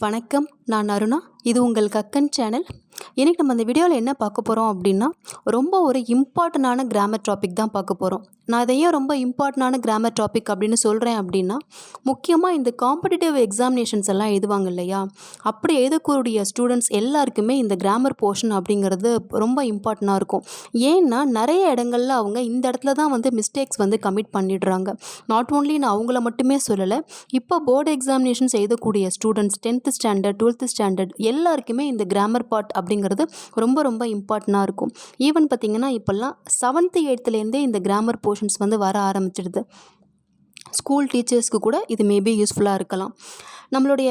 வணக்கம், நான் அருணா. இது உங்கள் கக்கன் சேனல். இன்றைக்கி நம்ம இந்த வீடியோவில் என்ன பார்க்க போகிறோம் அப்படின்னா, ரொம்ப ஒரு இம்பார்ட்டண்டான கிராமர் டாபிக் தான் பார்க்க போகிறோம். நான் இதை ஏன் ரொம்ப இம்பார்ட்டண்டான கிராமர் டாபிக் அப்படின்னு சொல்கிறேன் அப்படின்னா, முக்கியமாக இந்த காம்படிட்டிவ் எக்ஸாமினேஷன்ஸ் எல்லாம் எழுதுவாங்க இல்லையா, அப்படி எழுதக்கூடிய ஸ்டூடெண்ட்ஸ் எல்லாருக்குமே இந்த கிராமர் போர்ஷன் அப்படிங்கிறது ரொம்ப இம்பார்ட்டண்ட்டாக இருக்கும். ஏன்னா நிறைய இடங்களில் அவங்க இந்த இடத்துல தான் மிஸ்டேக்ஸ் கமிட் பண்ணிடுறாங்க. நாட் ஓன்லி நான் அவங்கள மட்டுமே சொல்லலை, இப்போ போர்டு எக்ஸாமினேஷன்ஸ் எழுதக்கூடிய students 10th standard 12th standard எல்லாருக்குமே இந்த கிராமர் பார்ட் அப்படிங்கிறது ரொம்ப ரொம்ப இம்பார்ட்டண்ட்டாக இருக்கும். ஈவன் பார்த்திங்கன்னா இப்போல்லாம் 7th 8thலேருந்தே இந்த கிராமர் போர்ஷன்ஸ் வர ஆரம்பிச்சிடுது. ஸ்கூல் டீச்சர்ஸ்க்கு கூட இது மேபி யூஸ்ஃபுல்லாக இருக்கலாம். நம்மளுடைய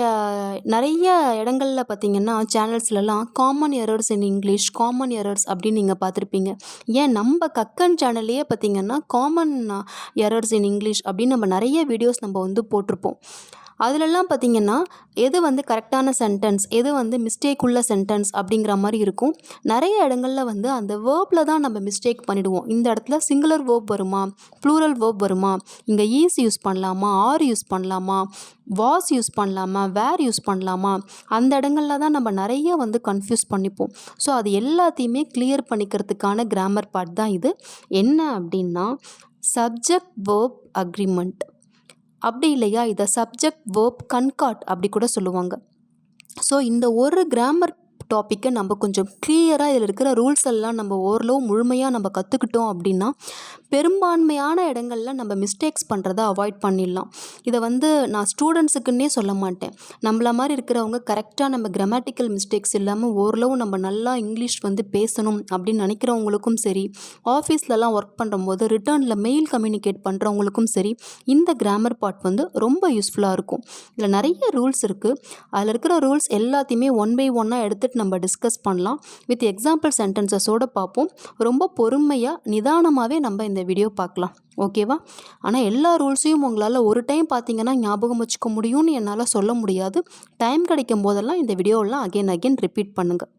நிறைய இடங்களில் பார்த்திங்கன்னா சேனல்ஸ்லலாம் common errors in English, common errors அப்படின்னு நீங்கள் பார்த்துருப்பீங்க. ஏன் நம்ம கக்கன் சேனல்லையே பார்த்திங்கன்னா காமன் எரர்ஸ் இன் இங்கிலீஷ் அப்படின்னு நம்ம நிறைய வீடியோஸ் நம்ம போட்டிருப்போம். அதிலெல்லாம் பார்த்திங்கன்னா எது கரெக்டான சென்டென்ஸ், எது மிஸ்டேக் உள்ள சென்டென்ஸ் அப்படிங்கிற மாதிரி இருக்கும். நிறைய இடங்களில் அந்த வேர்பில் தான் நம்ம மிஸ்டேக் பண்ணிவிடுவோம். இந்த இடத்துல சிங்குலர் வேர்ப் வருமா, ப்ளூரல் வேர்ப் வருமா, இங்கே ஈஸ் யூஸ் பண்ணலாமா, ஆர் யூஸ் பண்ணலாமா, வாஸ் யூஸ் பண்ணலாமா, வேர் யூஸ் பண்ணலாமா, அந்த இடங்களில் தான் நம்ம நிறைய கன்ஃபியூஸ் பண்ணிப்போம். ஸோ அது எல்லாத்தையுமே கிளியர் பண்ணிக்கிறதுக்கான கிராமர் பார்ட் தான் இது. என்ன அப்படின்னா சப்ஜெக்ட் வேர்ப் அக்ரிமெண்ட், அப்படி இல்லையா இதை சப்ஜெக்ட் வேர்ப் கன்கார்ட் அப்படி கூட சொல்லுவாங்க. ஸோ இந்த ஒரு கிராமர் டாப்பிக்கை நம்ம கொஞ்சம் கிளியராக இதில் இருக்கிற ரூல்ஸ் எல்லாம் நம்ம ஓரளவு முழுமையாக நம்ம கற்றுக்கிட்டோம் அப்படின்னா பெரும்பான்மையான இடங்களில் நம்ம மிஸ்டேக்ஸ் பண்ணுறதை அவாய்ட் பண்ணிடலாம். இதை நான் ஸ்டூடெண்ட்ஸுக்குன்னே சொல்ல மாட்டேன், நம்மள மாதிரி இருக்கிறவங்க கரெக்டாக நம்ம கிராமட்டிக்கல் மிஸ்டேக்ஸ் இல்லாமல் ஓரளவு நம்ம நல்லா இங்கிலீஷ் பேசணும் அப்படின்னு நினைக்கிறவங்களுக்கும் சரி, ஆஃபீஸ்லலாம் ஒர்க் பண்ணும்போது ரிட்டர்னில் மெயில் கம்யூனிகேட் பண்ணுறவங்களுக்கும் சரி இந்த கிராமர் பார்ட் ரொம்ப யூஸ்ஃபுல்லாக இருக்கும். இதில் நிறைய ரூல்ஸ் இருக்குது. அதில் இருக்கிற ரூல்ஸ் எல்லாத்தையுமே ஒன் பை ஒன்னாக எடுத்துகிட்டு நம்ம டிஸ்கஸ் பண்ணலாம். வித் எக்ஸாம்பிள் சென்டென்சஸோடு பார்ப்போம். ரொம்ப பொறுமையாக நிதானமாகவே நம்ம இந்த வீடியோ பார்க்கலாம். ஓகேவா? ஆனால் எல்லா ரூல்ஸையும் உங்களால் ஒரு டைம் பார்த்தீங்கன்னா ஞாபகம் வச்சுக்க முடியும்னு என்னால் சொல்ல முடியாது. டைம் கிடைக்கும் போதெல்லாம் இந்த வீடியோவெல்லாம் அகெயின் ரிப்பீட் பண்ணுங்கள்.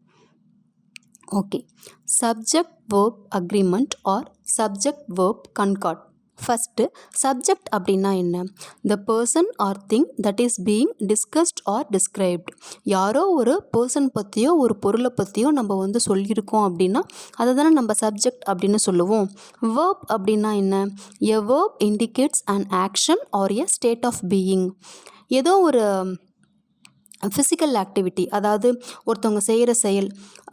Okay, subject verb agreement or subject verb concord. First subject அப்படின்னா என்ன? The person or thing that is being discussed or described. யாரோ ஒரு பர்சன் பற்றியோ ஒரு பொருளை பற்றியோ நம்ம சொல்லியிருக்கோம் அப்படின்னா அதை தானே நம்ம சப்ஜெக்ட் அப்படின்னு சொல்லுவோம். வேர்ப் அப்படின்னா என்ன? A verb indicates an action or a state of being. ஏதோ ஒரு ஃபிசிக்கல் ஆக்டிவிட்டி, அதாவது ஒருத்தவங்க செய்கிற செயல்,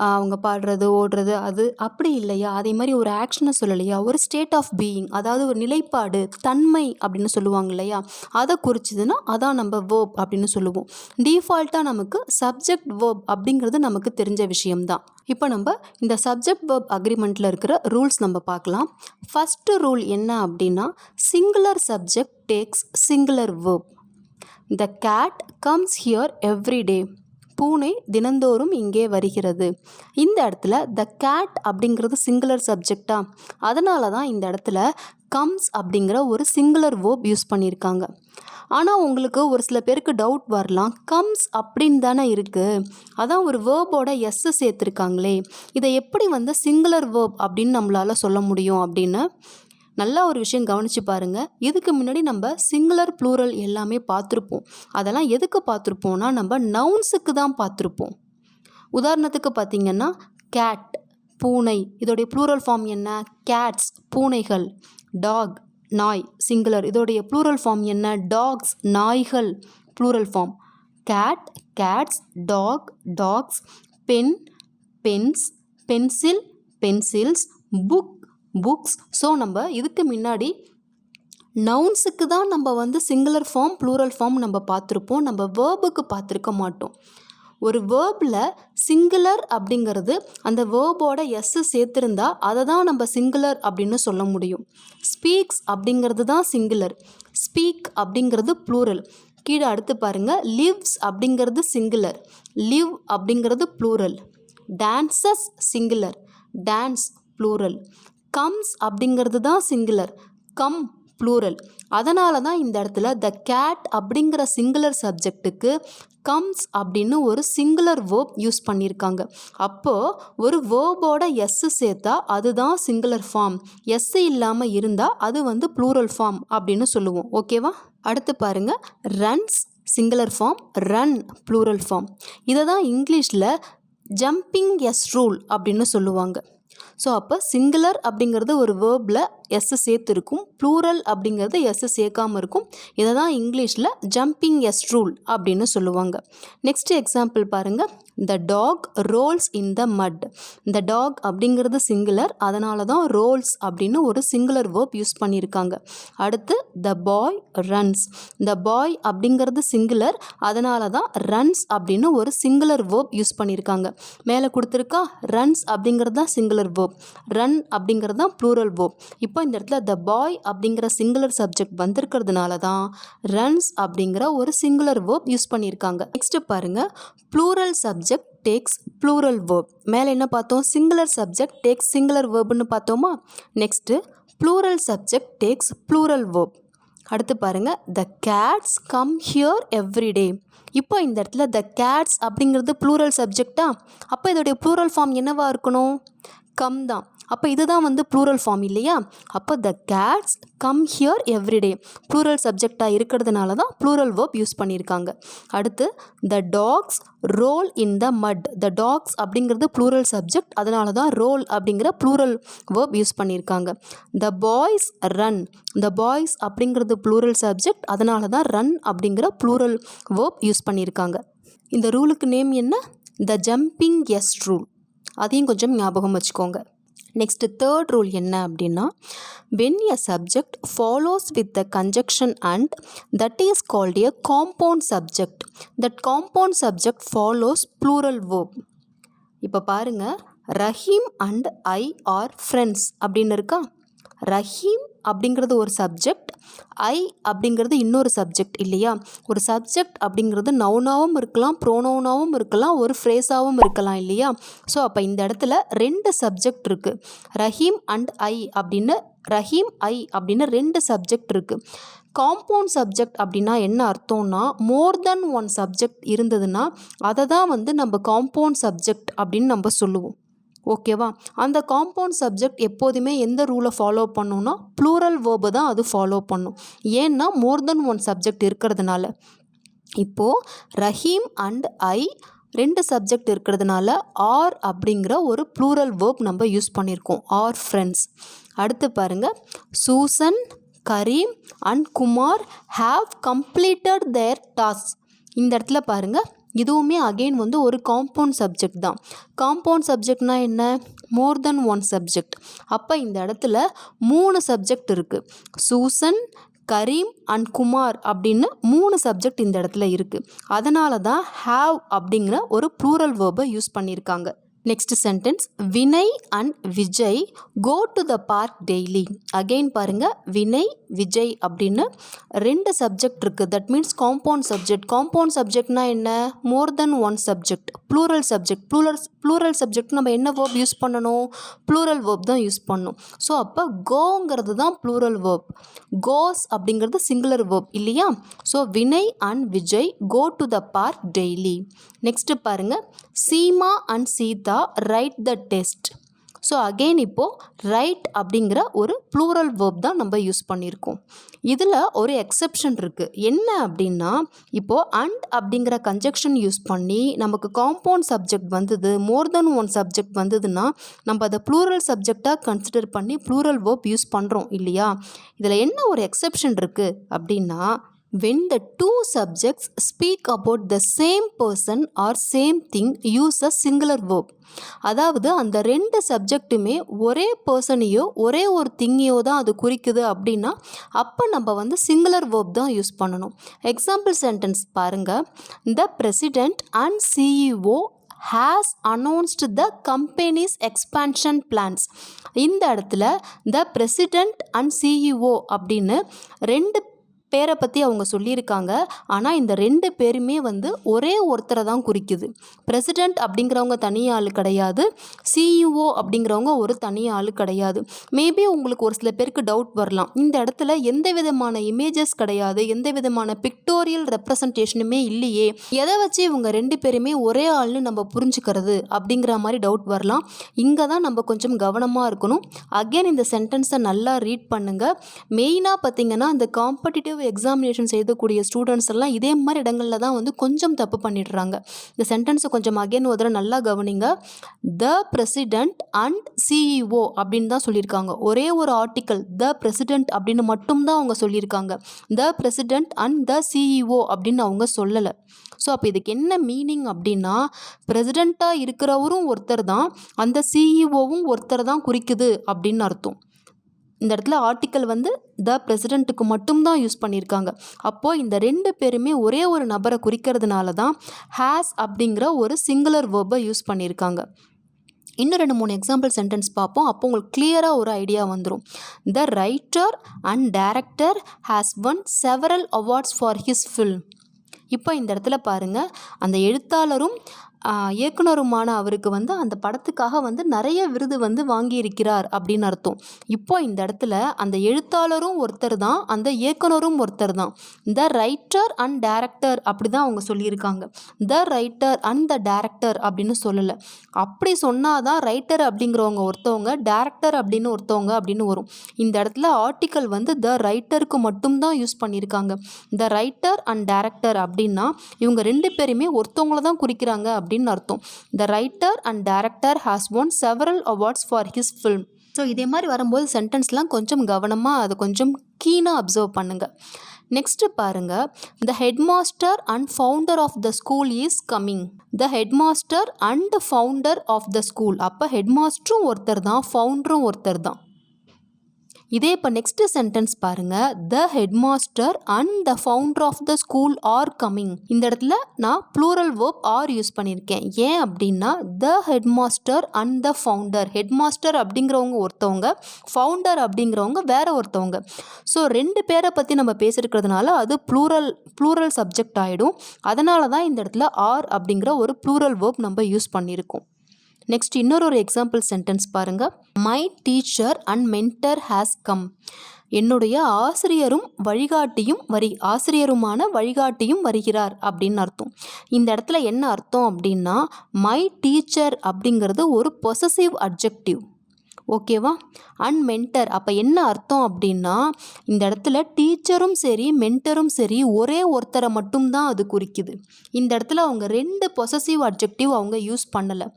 அவங்க பாடுறது ஓடுறது அது அப்படி இல்லையா, அதே மாதிரி ஒரு ஆக்ஷனை சொல்லலையா, ஒரு ஸ்டேட் ஆஃப் பீயிங், அதாவது ஒரு நிலைப்பாடு, தன்மை அப்படின்னு சொல்லுவாங்க இல்லையா, அதை குறிச்சதுன்னா அதான் நம்ம வேர்ப் அப்படின்னு சொல்லுவோம். டிஃபால்ட்டாக நமக்கு சப்ஜெக்ட் வேர்ப் அப்படிங்கிறது நமக்கு தெரிஞ்ச விஷயம்தான். இப்போ நம்ம இந்த சப்ஜெக்ட் வேர்ப் அக்ரிமெண்ட்டில் இருக்கிற ரூல்ஸ் நம்ம பார்க்கலாம். ஃபஸ்ட்டு ரூல் என்ன அப்படின்னா singular subject takes singular verb. The cat comes here every day. பூனை தினந்தோறும் இங்கே வருகிறது. இந்த இடத்துல த கேட் அப்படிங்கிறது சிங்குலர் சப்ஜெக்டா, அதனால தான் இந்த இடத்துல கம்ஸ் அப்படிங்கிற ஒரு சிங்குலர் வேர்ப் யூஸ் பண்ணியிருக்காங்க. ஆனால் உங்களுக்கு ஒரு சில பேருக்கு டவுட் வரலாம், கம்ஸ் அப்படின்னு தானே இருக்குது, அதான் ஒரு வேர்போட எஸ்ஸை சேர்த்துருக்காங்களே, இதை எப்படி சிங்குலர் வேர்ப் அப்படின்னு நம்மளால் சொல்ல முடியும் அப்படின்னு. நல்லா ஒரு விஷயம் கவனித்து பாருங்கள். இதுக்கு முன்னாடி நம்ம சிங்குலர் ப்ளூரல் எல்லாமே பார்த்துருப்போம். அதெல்லாம் எதுக்கு பார்த்துருப்போம்னா நம்ம நவுன்ஸுக்கு தான் பார்த்துருப்போம். உதாரணத்துக்கு பார்த்திங்கன்னா கேட் பூனை, இதோடைய ப்ளூரல் ஃபார்ம் என்ன? கேட்ஸ் பூனைகள். டாக் நாய் சிங்குலர், இதோடைய ப்ளூரல் ஃபார்ம் என்ன? டாக்ஸ் நாய்கள் plural form. Cat cats, dog dogs, pen pens, pencil pencils, book books. So நம்ம இதுக்கு முன்னாடி நவுன்ஸுக்கு தான் நம்ம சிங்குலர் ஃபார்ம் ப்ளூரல் ஃபார்ம் நம்ம பார்த்துருப்போம், நம்ம வேர்புக்கு பார்த்துருக்க மாட்டோம். ஒரு வேர்பில் சிங்குலர் அப்படிங்கிறது அந்த வேர்போட எஸ்ஸு சேர்த்துருந்தா அதை தான் நம்ம சிங்குலர் அப்படின்னு சொல்ல முடியும். ஸ்பீக்ஸ் அப்படிங்கிறது தான் சிங்குலர், ஸ்பீக் அப்படிங்கிறது ப்ளூரல். கீழே அடுத்து பாருங்கள், லிவ்ஸ் அப்படிங்கிறது சிங்குலர், லிவ் அப்படிங்கிறது plural. Dances singular, dance plural. Comes அப்படிங்கிறது தான் சிங்குலர், கம் ப்ளூரல். அதனால தான் இந்த இடத்துல த கேட் அப்படிங்கிற சிங்குலர் சப்ஜெக்ட்டுக்கு கம்ஸ் அப்படின்னு ஒரு சிங்குலர் வேர்ப் யூஸ் பண்ணியிருக்காங்க. அப்போது ஒரு வேர்போட எஸ்ஸு சேர்த்தா அதுதான் சிங்குலர் ஃபார்ம், எஸ்ஸு இல்லாமல் இருந்தால் அது ப்ளூரல் ஃபார்ம் அப்படின்னு சொல்லுவோம். ஓகேவா? அடுத்து பாருங்கள், runs singular form, run plural form. இதை தான் இங்கிலீஷில் ஜம்பிங் எஸ் ரூல் அப்படின்னு சொல்லுவாங்க. ஸோ அப்போ சிங்குலர் அப்படிங்கிறது ஒரு வேர்பில் எஸ் சேர்த்து இருக்கும், ப்ளூரல் அப்படிங்கிறது எஸ் சேர்க்காமல் இருக்கும். இதை தான் இங்கிலீஷில் ஜம்பிங் எஸ் ரூல் அப்படின்னு சொல்லுவாங்க. நெக்ஸ்ட் எக்ஸாம்பிள் பாருங்கள். த டாக் ரோல்ஸ் இன் த மட். இந்த டாக் அப்படிங்கிறது சிங்குலர், அதனால தான் ரோல்ஸ் அப்படின்னு ஒரு சிங்குலர் வேர்ப் யூஸ் பண்ணியிருக்காங்க. அடுத்து த பாய் ரன்ஸ். இந்த பாய் அப்படிங்கிறது சிங்குலர், அதனால தான் ரன்ஸ் அப்படின்னு ஒரு சிங்குலர் வேர்ப் யூஸ் பண்ணியிருக்காங்க. மேலே கொடுத்துருக்கா ரன்ஸ் அப்படிங்கிறது தான் சிங்குலர் வேர்ப், ரன் அப்படிங்கிறது தான் ப்ளூரல் வேர்ப். இப்போ இந்த இடத்துல த பாய் அப்படிங்கிற சிங்குலர் சப்ஜெக்ட் வந்திருக்கிறதுனால தான் ரன்ஸ் அப்படிங்கிற ஒரு சிங்குலர் வேர்ப் யூஸ் பண்ணியிருக்காங்க. நெக்ஸ்ட் பாருங்க, plural subject takes plural verb. மேலே என்ன பார்த்தோம்? சிங்குலர் சப்ஜெக்ட் டேக்ஸ் சிங்குலர் வேர்ப்னு பார்த்தோமா? Next plural subject takes plural verb. அடுத்து பாருங்க, the cats come here every day. இப்போ இந்த இடத்துல த கேட்ஸ் அப்படிங்கிறது ப்ளூரல் சப்ஜெக்டா, அப்போ இதோடைய ப்ளூரல் ஃபார்ம் என்னவா இருக்கணும்? கம் தான். அப்போ இதுதான் வந்து ப்ளூரல் ஃபார்ம் இல்லையா? அப்போ the cats come here everyday plural சப்ஜெக்டாக இருக்கிறதுனால தான் ப்ளூரல் வேர்ப் யூஸ் பண்ணியிருக்காங்க. அடுத்து த டாக்ஸ் ரோல் இன் த மட். த டாக்ஸ் அப்படிங்கிறது ப்ளூரல் சப்ஜெக்ட், அதனால தான் ரோல் அப்படிங்கிற ப்ளூரல் வேர்ப் யூஸ் பண்ணியிருக்காங்க. த பாய்ஸ் ரன். த பாய்ஸ் அப்படிங்கிறது ப்ளூரல் சப்ஜெக்ட், அதனால தான் ரன் அப்படிங்கிற ப்ளூரல் வேர்ப் யூஸ் பண்ணியிருக்காங்க. இந்த ரூலுக்கு நேம் என்ன? த ஜம்பிங் எஸ் ரூல். அதையும் கொஞ்சம் ஞாபகம் வச்சுக்கோங்க. நெக்ஸ்ட் தேர்ட் ரூல் என்ன அப்படின்னா, when a subject follows with the conjunction and, that is called a compound subject. That compound subject follows plural verb. இப்போ பாருங்க, Rahim and I are friends அப்படின்னு இருக்கா. ரஹீம் அப்படிங்கிறது ஒரு சப்ஜெக்ட், ஐ அப்படிங்கிறது இன்னொரு சப்ஜெக்ட் இல்லையா? ஒரு சப்ஜெக்ட் அப்படிங்கிறது நவுனாகவும் இருக்கலாம், ப்ரோனவுனாகவும் இருக்கலாம், ஒரு ஃப்ரேஸாகவும் இருக்கலாம் இல்லையா? ஸோ அப்போ இந்த இடத்துல ரெண்டு சப்ஜெக்ட் இருக்குது. ரஹீம் அண்ட் ஐ அப்படின்னு, ரஹீம் ஐ அப்படின்னு ரெண்டு சப்ஜெக்ட் இருக்குது. காம்பவுண்ட் சப்ஜெக்ட் அப்படின்னா என்ன அர்த்தம்னா, மோர் தென் ஒன் சப்ஜெக்ட் இருந்ததுன்னா அதை தான் வந்து நம்ம காம்பவுண்ட் சப்ஜெக்ட் அப்படின்னு நம்ம சொல்லுவோம். ஓகேவா? அந்த காம்பவுண்ட் சப்ஜெக்ட் எப்போதுமே எந்த ரூலை ஃபாலோ பண்ணுன்னா, ப்ளூரல் வேர்பை தான் அது ஃபாலோ பண்ணும். ஏன்னா மோர் தென் ஒன் சப்ஜெக்ட் இருக்கிறதுனால. இப்போது ரஹீம் அண்ட் ஐ ரெண்டு சப்ஜெக்ட் இருக்கிறதுனால ஆர் அப்படிங்கிற ஒரு ப்ளூரல் வேர்ப் நம்ம யூஸ் பண்ணியிருக்கோம், ஆர் ஃப்ரெண்ட்ஸ். அடுத்து பாருங்கள், Susan, Karim and Kumar have completed their task. இந்த இடத்துல பாருங்கள், இதுவுமே அகெயின் வந்து ஒரு காம்பவுண்ட் சப்ஜெக்ட் தான். காம்பவுண்ட் சப்ஜெக்ட்னா என்ன? More than one subject. அப்போ இந்த இடத்துல 3 சப்ஜெக்ட் இருக்குது. சூசன், கரீம் அண்ட் குமார் அப்படின்னு 3 சப்ஜெக்ட் இந்த இடத்துல இருக்குது. அதனால தான் ஹாவ் அப்படிங்கிற ஒரு ப்ளூரல் வேர்பை யூஸ் பண்ணியிருக்காங்க. Next sentence, Vinay and Vijay go to the park daily. Again பாருங்கள், வினய், விஜய் அப்படின்னு ரெண்டு சப்ஜெக்ட் இருக்குது. That means compound subject. Compound சப்ஜெக்ட்னா என்ன? More than one subject. Plural subject. Plural subject நம்ம என்ன வேர்ப் யூஸ் பண்ணணும்? ப்ளூரல் வேர்ப் தான் யூஸ் பண்ணணும். ஸோ அப்போ கோங்கிறது தான் ப்ளூரல் வேர்ப், கோஸ் அப்படிங்கிறது சிங்குலர் வேர்ப் இல்லையா? So Vinay and Vijay go to the park daily. Next பாருங்கள், Seema and Sita write the test. So again இப்போது ரைட் அப்படிங்கிற ஒரு ப்ளூரல் வேர்ப் தான் நம்ம யூஸ் பண்ணியிருக்கோம். இதில் ஒரு எக்ஸெப்ஷன் இருக்குது. என்ன அப்படின்னா, இப்போது அண்ட் அப்படிங்கிற கன்ஜெக்ஷன் யூஸ் பண்ணி நமக்கு காம்பவுண்ட் சப்ஜெக்ட் வந்தது, மோர் தென் ஒன் சப்ஜெக்ட் வந்ததுன்னா நம்ம அதை ப்ளூரல் சப்ஜெக்டாக கன்சிடர் பண்ணி ப்ளூரல் வேர்ப் யூஸ் பண்ணுறோம் இல்லையா? இதில் என்ன ஒரு எக்ஸெப்ஷன் இருக்குது அப்படின்னா, when the two subjects speak about the same person or same thing, use a singular verb. அதாவது அந்த ரெண்டு சப்ஜெக்ட்டுமே ஒரே பர்சனையோ ஒரே ஒரு திங்கையோ தான் அது குறிக்குது அப்படின்னா அப்போ நம்ம வந்து சிங்குலர் வேர்ப் தான் யூஸ் பண்ணணும். எக்ஸாம்பிள் சென்டென்ஸ் பாருங்கள், the president and CEO has announced the company's expansion plans. இந்த இடத்துல the president and CEO அப்படின்னு ரெண்டு பேரை பற்றி அவங்க சொல்லியிருக்காங்க. ஆனால் இந்த ரெண்டு பேருமே வந்து ஒரே ஒருத்தரை தான் குறிக்குது. பிரசிடெண்ட் அப்படிங்கிறவங்க தனி ஆள் கிடையாது, சிஇஓ அப்படிங்கிறவங்க ஒரு தனி ஆள் கிடையாது. மேபி உங்களுக்கு ஒரு சில பேருக்கு டவுட் வரலாம், இந்த இடத்துல எந்த விதமான இமேஜஸ் கிடையாது, எந்த விதமான பிக்டோரியல் ரெப்ரசன்டேஷனுமே இல்லையே, எதை வச்சு இவங்க ரெண்டு பேருமே ஒரே ஆள்னு நம்ம புரிஞ்சுக்கிறது அப்படிங்கிற மாதிரி டவுட் வரலாம். இங்கே தான் நம்ம கொஞ்சம் கவனமாக இருக்கணும். அகெயின் இந்த சென்டென்ஸை நல்லா ரீட் பண்ணுங்கள். மெயினாக பார்த்தீங்கன்னா இந்த காம்படிட்டிவ் காம்படிட்டிவ் எக்ஸாமினேஷன்ஸ் எழுதக்கூடிய ஸ்டூடெண்ட்ஸ் எல்லாம் இதே மாதிரி இடங்களில் தான் வந்து கொஞ்சம் தப்பு பண்ணிடுறாங்க. இந்த சென்டென்ஸை கொஞ்சம் அகைன் ஒரு தடவை நல்லா கவனிங்க. த பிரசிடெண்ட் அண்ட் சிஇஓ அப்படின்னு தான் சொல்லியிருக்காங்க. ஒரே ஒரு ஆர்டிக்கல் த பிரசிடெண்ட் அப்படின்னு மட்டும்தான் அவங்க சொல்லியிருக்காங்க. த பிரசிடெண்ட் அண்ட் த சிஇஓ அப்படின்னு அவங்க சொல்லலை. ஸோ அப்போ இதுக்கு என்ன மீனிங் அப்படின்னா, பிரசிடெண்ட்டாக இருக்கிறவரும் ஒருத்தர் தான், அந்த சிஇஓவும் ஒருத்தர் தான் குறிக்குது அப்படின்னு அர்த்தம். இந்த இடத்துல ஆர்டிக்கல் வந்து த பிரசிடெண்ட்டுக்கு மட்டும்தான் யூஸ் பண்ணியிருக்காங்க. அப்போது இந்த ரெண்டு பேருமே ஒரே ஒரு நபரை குறிக்கிறதுனால தான் ஹேஸ் அப்படிங்கிற ஒரு சிங்குலர் வேர்பை யூஸ் பண்ணியிருக்காங்க. இன்னும் 2-3 எக்ஸாம்பிள் சென்டென்ஸ் பார்ப்போம். அப்போ உங்களுக்கு கிளியராக ஒரு ஐடியா வந்துடும். The writer and director has one several awards for his film. இப்போ இந்த இடத்துல பாருங்கள், அந்த எழுத்தாளரும் இயக்குனருமான அவருக்கு வந்து அந்த படத்துக்காக வந்து நிறைய விருது வந்து வாங்கியிருக்கிறார் அப்படின்னு அர்த்தம். இப்போ இந்த இடத்துல அந்த எழுத்தாளரும் ஒருத்தர் தான், அந்த இயக்குனரும் ஒருத்தர் தான். த ரைட்டர் அண்ட் டைரக்டர் அப்படி தான் அவங்க சொல்லியிருக்காங்க. The writer and the director அப்படின்னு சொல்லலை. அப்படி சொன்னாதான் ரைட்டர் அப்படிங்கிறவங்க ஒருத்தவங்க, டைரக்டர் அப்படின்னு ஒருத்தவங்க அப்படின்னு வரும். இந்த இடத்துல ஆர்டிக்கல் வந்து த ரைட்டருக்கு மட்டும்தான் யூஸ் பண்ணியிருக்காங்க. த ரைட்டர் அண்ட் டைரக்டர் அப்படின்னா இவங்க ரெண்டு பேருமே ஒருத்தவங்கள தான் குறிக்கிறாங்க அப்படின்னு அர்த்தம். The writer and director has won several awards for his film. So இதே மாதிரி வரும்போது சென்டென்ஸ்லாம் கொஞ்சம் கவனமாக அதை கொஞ்சம் கீனாக அப்சர்வ் பண்ணுங்கள். நெக்ஸ்ட்டு பாருங்கள், the headmaster and founder of the school is coming. The headmaster and founder of the school. அப்போ ஹெட்மாஸ்டரும் ஒருத்தர் தான், ஃபவுண்டரும் ஒருத்தர் தான். இதே இப்போ நெக்ஸ்ட் சென்டென்ஸ் பாருங்க, the headmaster and the founder of the school are coming. இந்த இடத்துல நான் ப்ளூரல் வேர்ப் ஆர் யூஸ் பண்ணியிருக்கேன். ஏன் அப்படின்னா the headmaster and the founder, headmaster அப்படிங்கிறவங்க ஒருத்தவங்க, ஃபவுண்டர் அப்படிங்கிறவங்க வேற ஒருத்தவங்க. ஸோ ரெண்டு பேரை பற்றி நம்ம பேசியிருக்கிறதுனால அது ப்ளூரல் சப்ஜெக்ட் ஆகிடும். அதனால தான் இந்த இடத்துல ஆர் அப்படிங்கிற ஒரு ப்ளூரல் வேர்ப் நம்ம யூஸ் பண்ணியிருக்கோம். நெக்ஸ்ட் இன்னொரு எக்ஸாம்பிள் சென்டென்ஸ் பாருங்கள். My teacher and mentor has come. என்னுடைய ஆசிரியருமான வழிகாட்டியும் வருகிறார் அப்படின்னு அர்த்தம். இந்த இடத்துல என்ன அர்த்தம் அப்படின்னா, மை டீச்சர் அப்படிங்கிறது ஒரு பொசசிவ் அட்ஜெக்டிவ். ஓகேவா? அண்ட் மென்டர் அப்போ என்ன அர்த்தம் அப்படின்னா, இந்த இடத்துல டீச்சரும் சரி மென்டரும் சரி ஒரே ஒருத்தரை மட்டும்தான் அது குறிக்குது. இந்த இடத்துல அவங்க ரெண்டு பொசசிவ் அட்ஜெக்டிவ் அவங்க யூஸ் பண்ணலை.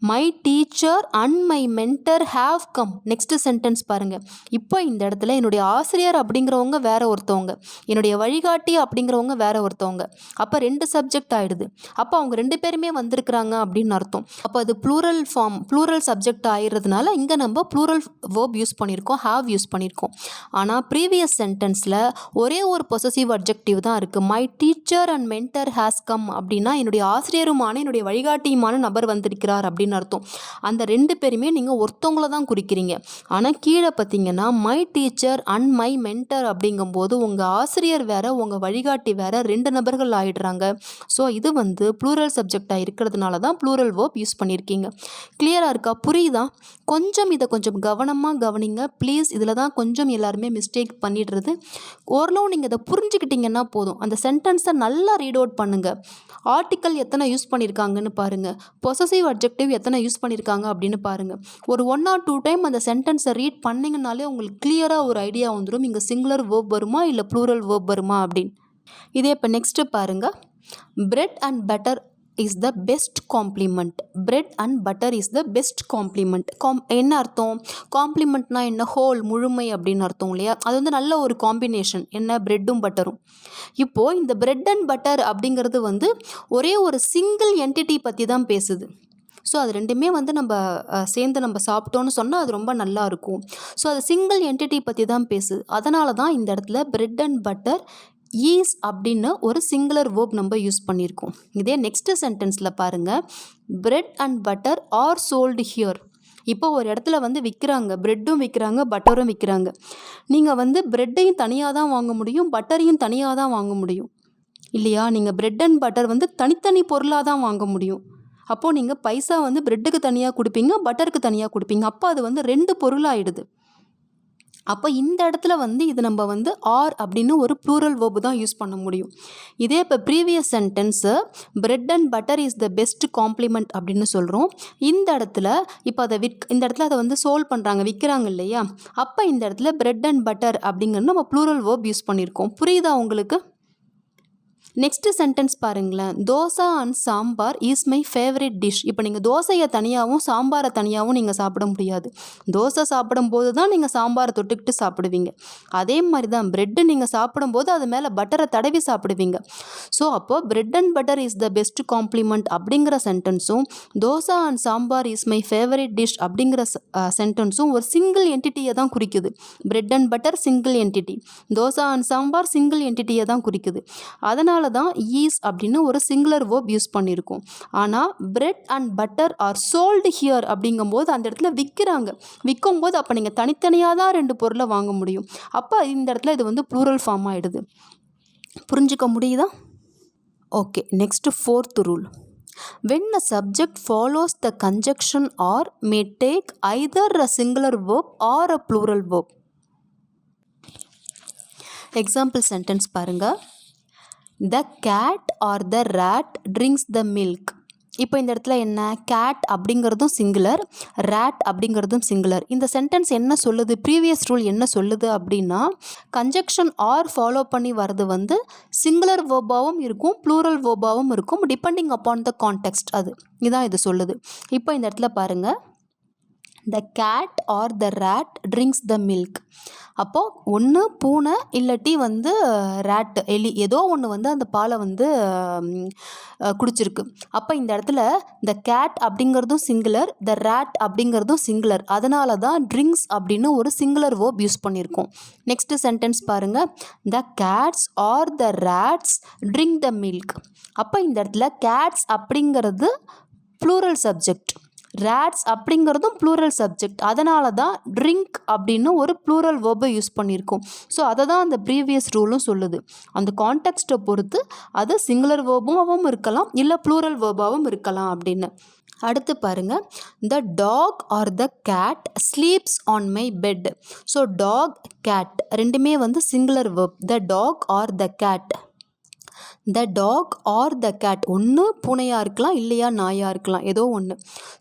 My teacher and my mentor have come. Next sentence பாருங்கள். இப்போ இந்த இடத்துல என்னுடைய ஆசிரியர் அப்படிங்கிறவங்க வேற ஒருத்தவங்க, என்னுடைய வழிகாட்டி அப்படிங்கிறவங்க வேற ஒருத்தவங்க. அப்போ ரெண்டு சப்ஜெக்ட் ஆகிடுது. அப்போ அவங்க ரெண்டு பேருமே வந்திருக்கிறாங்க அப்படின்னு அர்த்தம். அப்போ அது ப்ளூரல் சப்ஜெக்ட் ஆகிடுறதுனால இங்கே நம்ம ப்ளூரல் வேர்ப் யூஸ் பண்ணியிருக்கோம், ஹாவ் யூஸ் பண்ணியிருக்கோம். ஆனால் ப்ரீவியஸ் சென்டென்ஸில் ஒரே ஒரு பொசசிவ் அட்ஜெக்டிவ் தான் இருக்குது. My teacher and mentor has come அப்படின்னா என்னுடைய ஆசிரியருமான என்னுடைய வழிகாட்டியுமான நபர் வந்திருக்கிறார் அப்படின்னு அர்த்தம். அந்த ரெண்டு பேருமே நீங்கள் ஒருத்தவங்கள தான் குறிக்கிறீங்க. ஆனால் கீழே பார்த்தீங்கன்னா my teacher and my mentor அப்படிங்கும்போது உங்கள் ஆசிரியர் வேற உங்கள் வழிகாட்டி வேற, ரெண்டு நபர்கள் ஆயிடுறாங்க. ஸோ இது வந்து ப்ளூரல் சப்ஜெக்டாக இருக்கிறதுனால தான் ப்ளூரல் வேர்ப் யூஸ் பண்ணியிருக்கீங்க. கிளியராக இருக்கா? புரியுதா? இதை கொஞ்சம் கவனமாக கவனிங்க ப்ளீஸ். இதில் தான் கொஞ்சம் எல்லாருமே மிஸ்டேக் பண்ணிடுறது. ஓரளவு நீங்கள் இதை புரிஞ்சுக்கிட்டீங்கன்னா போதும். அந்த சென்டென்ஸை நல்லா ரீட் அவுட் பண்ணுங்கள். ஆர்டிக்கல் எத்தனை யூஸ் பண்ணியிருக்காங்கன்னு பாருங்கள், பொசசிவ் அட்ஜெக்டிவ் எத்தனை யூஸ் பண்ணியிருக்காங்க அப்படின்னு பாருங்கள். ஒரு 1 or 2 டைம் அந்த சென்டென்ஸை ரீட் பண்ணிங்கனாலே உங்களுக்கு கிளியராக ஒரு ஐடியா வந்துடும், இங்கே சிங்குலர் வேர்ப் வருமா இல்லை ப்ளூரல் வேர்ப் வருமா அப்படின்னு. இதே இப்போ நெக்ஸ்ட்டு பாருங்கள். Bread and butter is the best complement. Bread and butter is the best complement. என்ன அர்த்தம்? காம்ப்ளிமெண்ட்னா என்ன? ஹோல், முழுமை அப்படின்னு அர்த்தம் இல்லையா? அது வந்து நல்ல ஒரு காம்பினேஷன். என்ன? பிரெட்டும் பட்டரும். இப்போது இந்த பிரெட் அண்ட் பட்டர் அப்படிங்கிறது வந்து ஒரே ஒரு சிங்கிள் என்டிட்டி பற்றி தான் பேசுது. ஸோ அது ரெண்டுமே வந்து நம்ம சேர்ந்து நம்ம சாப்பிட்டோன்னு சொன்னால் அது ரொம்ப நல்லா இருக்கும். ஸோ அது சிங்கிள் என்டிட்டி பற்றி தான் பேசுது. அதனால தான் இந்த இடத்துல பிரெட் அண்ட் பட்டர் ஈஸ் அப்படின்னு ஒரு சிங்குலர் வேர்ப் நம்ம யூஸ் பண்ணியிருக்கோம். இதே நெக்ஸ்ட் சென்டென்ஸில் பாருங்கள். Bread and butter are sold here. இப்போ ஒரு இடத்துல வந்து விற்கிறாங்க, ப்ரெட்டும் விற்கிறாங்க, பட்டரும் விற்கிறாங்க. நீங்கள் வந்து ப்ரெட்டையும் தனியாக தான் வாங்க முடியும், பட்டரையும் தனியாக தான் வாங்க முடியும் இல்லையா? நீங்கள் பிரெட் அண்ட் பட்டர் வந்து தனித்தனி பொருளாக தான் வாங்க முடியும். அப்போது நீங்கள் பைசா வந்து ப்ரெட்டுக்கு தனியாக கொடுப்பீங்க, பட்டருக்கு தனியாக கொடுப்பீங்க. அப்போ அது வந்து ரெண்டு பொருளாகிடுது. அப்போ இந்த இடத்துல வந்து இது நம்ம வந்து ஆர் அப்படின்னு ஒரு ப்ளூரல் வேர்பு தான் யூஸ் பண்ண முடியும். இதே இப்போ previous sentence bread and butter is the best complement அப்படின்னு சொல்கிறோம். இந்த இடத்துல இப்போ இந்த இடத்துல அதை வந்து சோல்வ் பண்ணுறாங்க, விற்கிறாங்க இல்லையா? அப்போ இந்த இடத்துல பிரெட் அண்ட் பட்டர் அப்படிங்கிறது நம்ம ப்ளூரல் வேர்ப் யூஸ் பண்ணியிருக்கோம். புரியுதா உங்களுக்கு? நெக்ஸ்ட்டு சென்டென்ஸ் பாருங்களேன். Dosa and sambar is my favourite dish. இப்போ நீங்கள் தோசையை தனியாகவும் சாம்பாரை தனியாகவும் நீங்கள் சாப்பிட முடியாது. தோசை சாப்பிடும்போது தான் நீங்கள் சாம்பாரை தொட்டுக்கிட்டு சாப்பிடுவீங்க. அதே மாதிரி தான் பிரெட்டு நீங்கள் சாப்பிடும்போது அது மேலே பட்டரை தடவி சாப்பிடுவீங்க. ஸோ அப்போது bread and butter is the best compliment அப்படிங்கிற சென்டென்ஸும் dosa and sambar is my favourite dish அப்படிங்கிற சென்டென்ஸும் ஒரு சிங்கிள் என்டிட்டியை தான் குறிக்குது. Bread and butter single entity, dosa and sambar single என்டிட்டியை தான் குறிக்குது. அதனால தான் ஈஸ் அப்படின்னு ஒரு சிங்குலர் வேர்ப் யூஸ் பண்ணியிருக்கோம். ஆனால் bread and butter are sold here அப்படிங்கும்போது அந்த இடத்துல விற்கும்போது அப்போ நீங்கள் தனித்தனியாக தான் 2 பொருளை வாங்க முடியும். அப்போ இந்த இடத்துல இது வந்து ப்ளூரல் ஃபார்ம் ஆகிடுது. புரிஞ்சுக்க முடியுதா? Okay, next 4th rule. When a subject follows the conjunction or may take either a singular verb or a plural verb. Example sentence பாருங்க. The cat or the rat drinks the milk. இப்போ இந்த இடத்துல என்ன, gate அப்படிங்கிறதும் singular, rate அப்படிங்கிறதும் singular. இந்த sentence என்ன சொல்லுது, ப்ரீவியஸ் ரூல் என்ன சொல்லுது அப்படின்னா, கன்ஜக்ஷன் ஆர் ஃபாலோ பண்ணி வர்றது வந்து சிங்குலர் வேர்பாகவும் இருக்கும், ப்ளூரல் வேர்பாகவும் இருக்கும், டிபெண்டிங் அப்பான் த கான்டெக்ஸ்ட். இதுதான் இது சொல்லுது. இப்போ இந்த இடத்துல பாருங்கள், the cat or the rat drinks the milk. அப்போது ஒன்று பூனை இல்லாட்டி வந்து ரேட், எலி, ஏதோ ஒன்று வந்து அந்த பாலை வந்து குடிச்சிருக்கு. அப்போ இந்த இடத்துல த கேட் அப்படிங்கிறதும் சிங்குலர், த ரேட் அப்படிங்கிறதும் சிங்குலர். அதனால தான் ட்ரிங்க்ஸ் அப்படின்னு ஒரு சிங்குலர் வேர்ப் யூஸ் பண்ணியிருக்கோம். நெக்ஸ்ட்டு சென்டென்ஸ் பாருங்கள். The cats or the rats drink the milk. அப்போ இந்த இடத்துல கேட்ஸ் அப்படிங்கிறது ப்ளூரல் சப்ஜெக்ட், ரேட்ஸ் அப்படிங்கிறதும் ப்ளூரல் சப்ஜெக்ட். அதனால தான் ட்ரிங்க் அப்படின்னு ஒரு ப்ளூரல் வேர்பை யூஸ் பண்ணியிருக்கோம். ஸோ அதை தான் அந்த ப்ரீவியஸ் ரூலும் சொல்லுது. அந்த கான்டெக்ஸ்ட்டை பொறுத்து அது சிங்குலர் வேர்பாகவும் இருக்கலாம், இல்லை ப்ளூரல் வேர்பாகவும் இருக்கலாம் அப்படின்னு. அடுத்து பாருங்கள். The dog or the cat sleeps on my bed. So dog, cat ரெண்டுமே வந்து singular verb. The dog or the cat, the dog or the cat, ஒன்று பூனையாக இருக்கலாம், இல்லையா நாயாக இருக்கலாம், ஏதோ ஒன்று.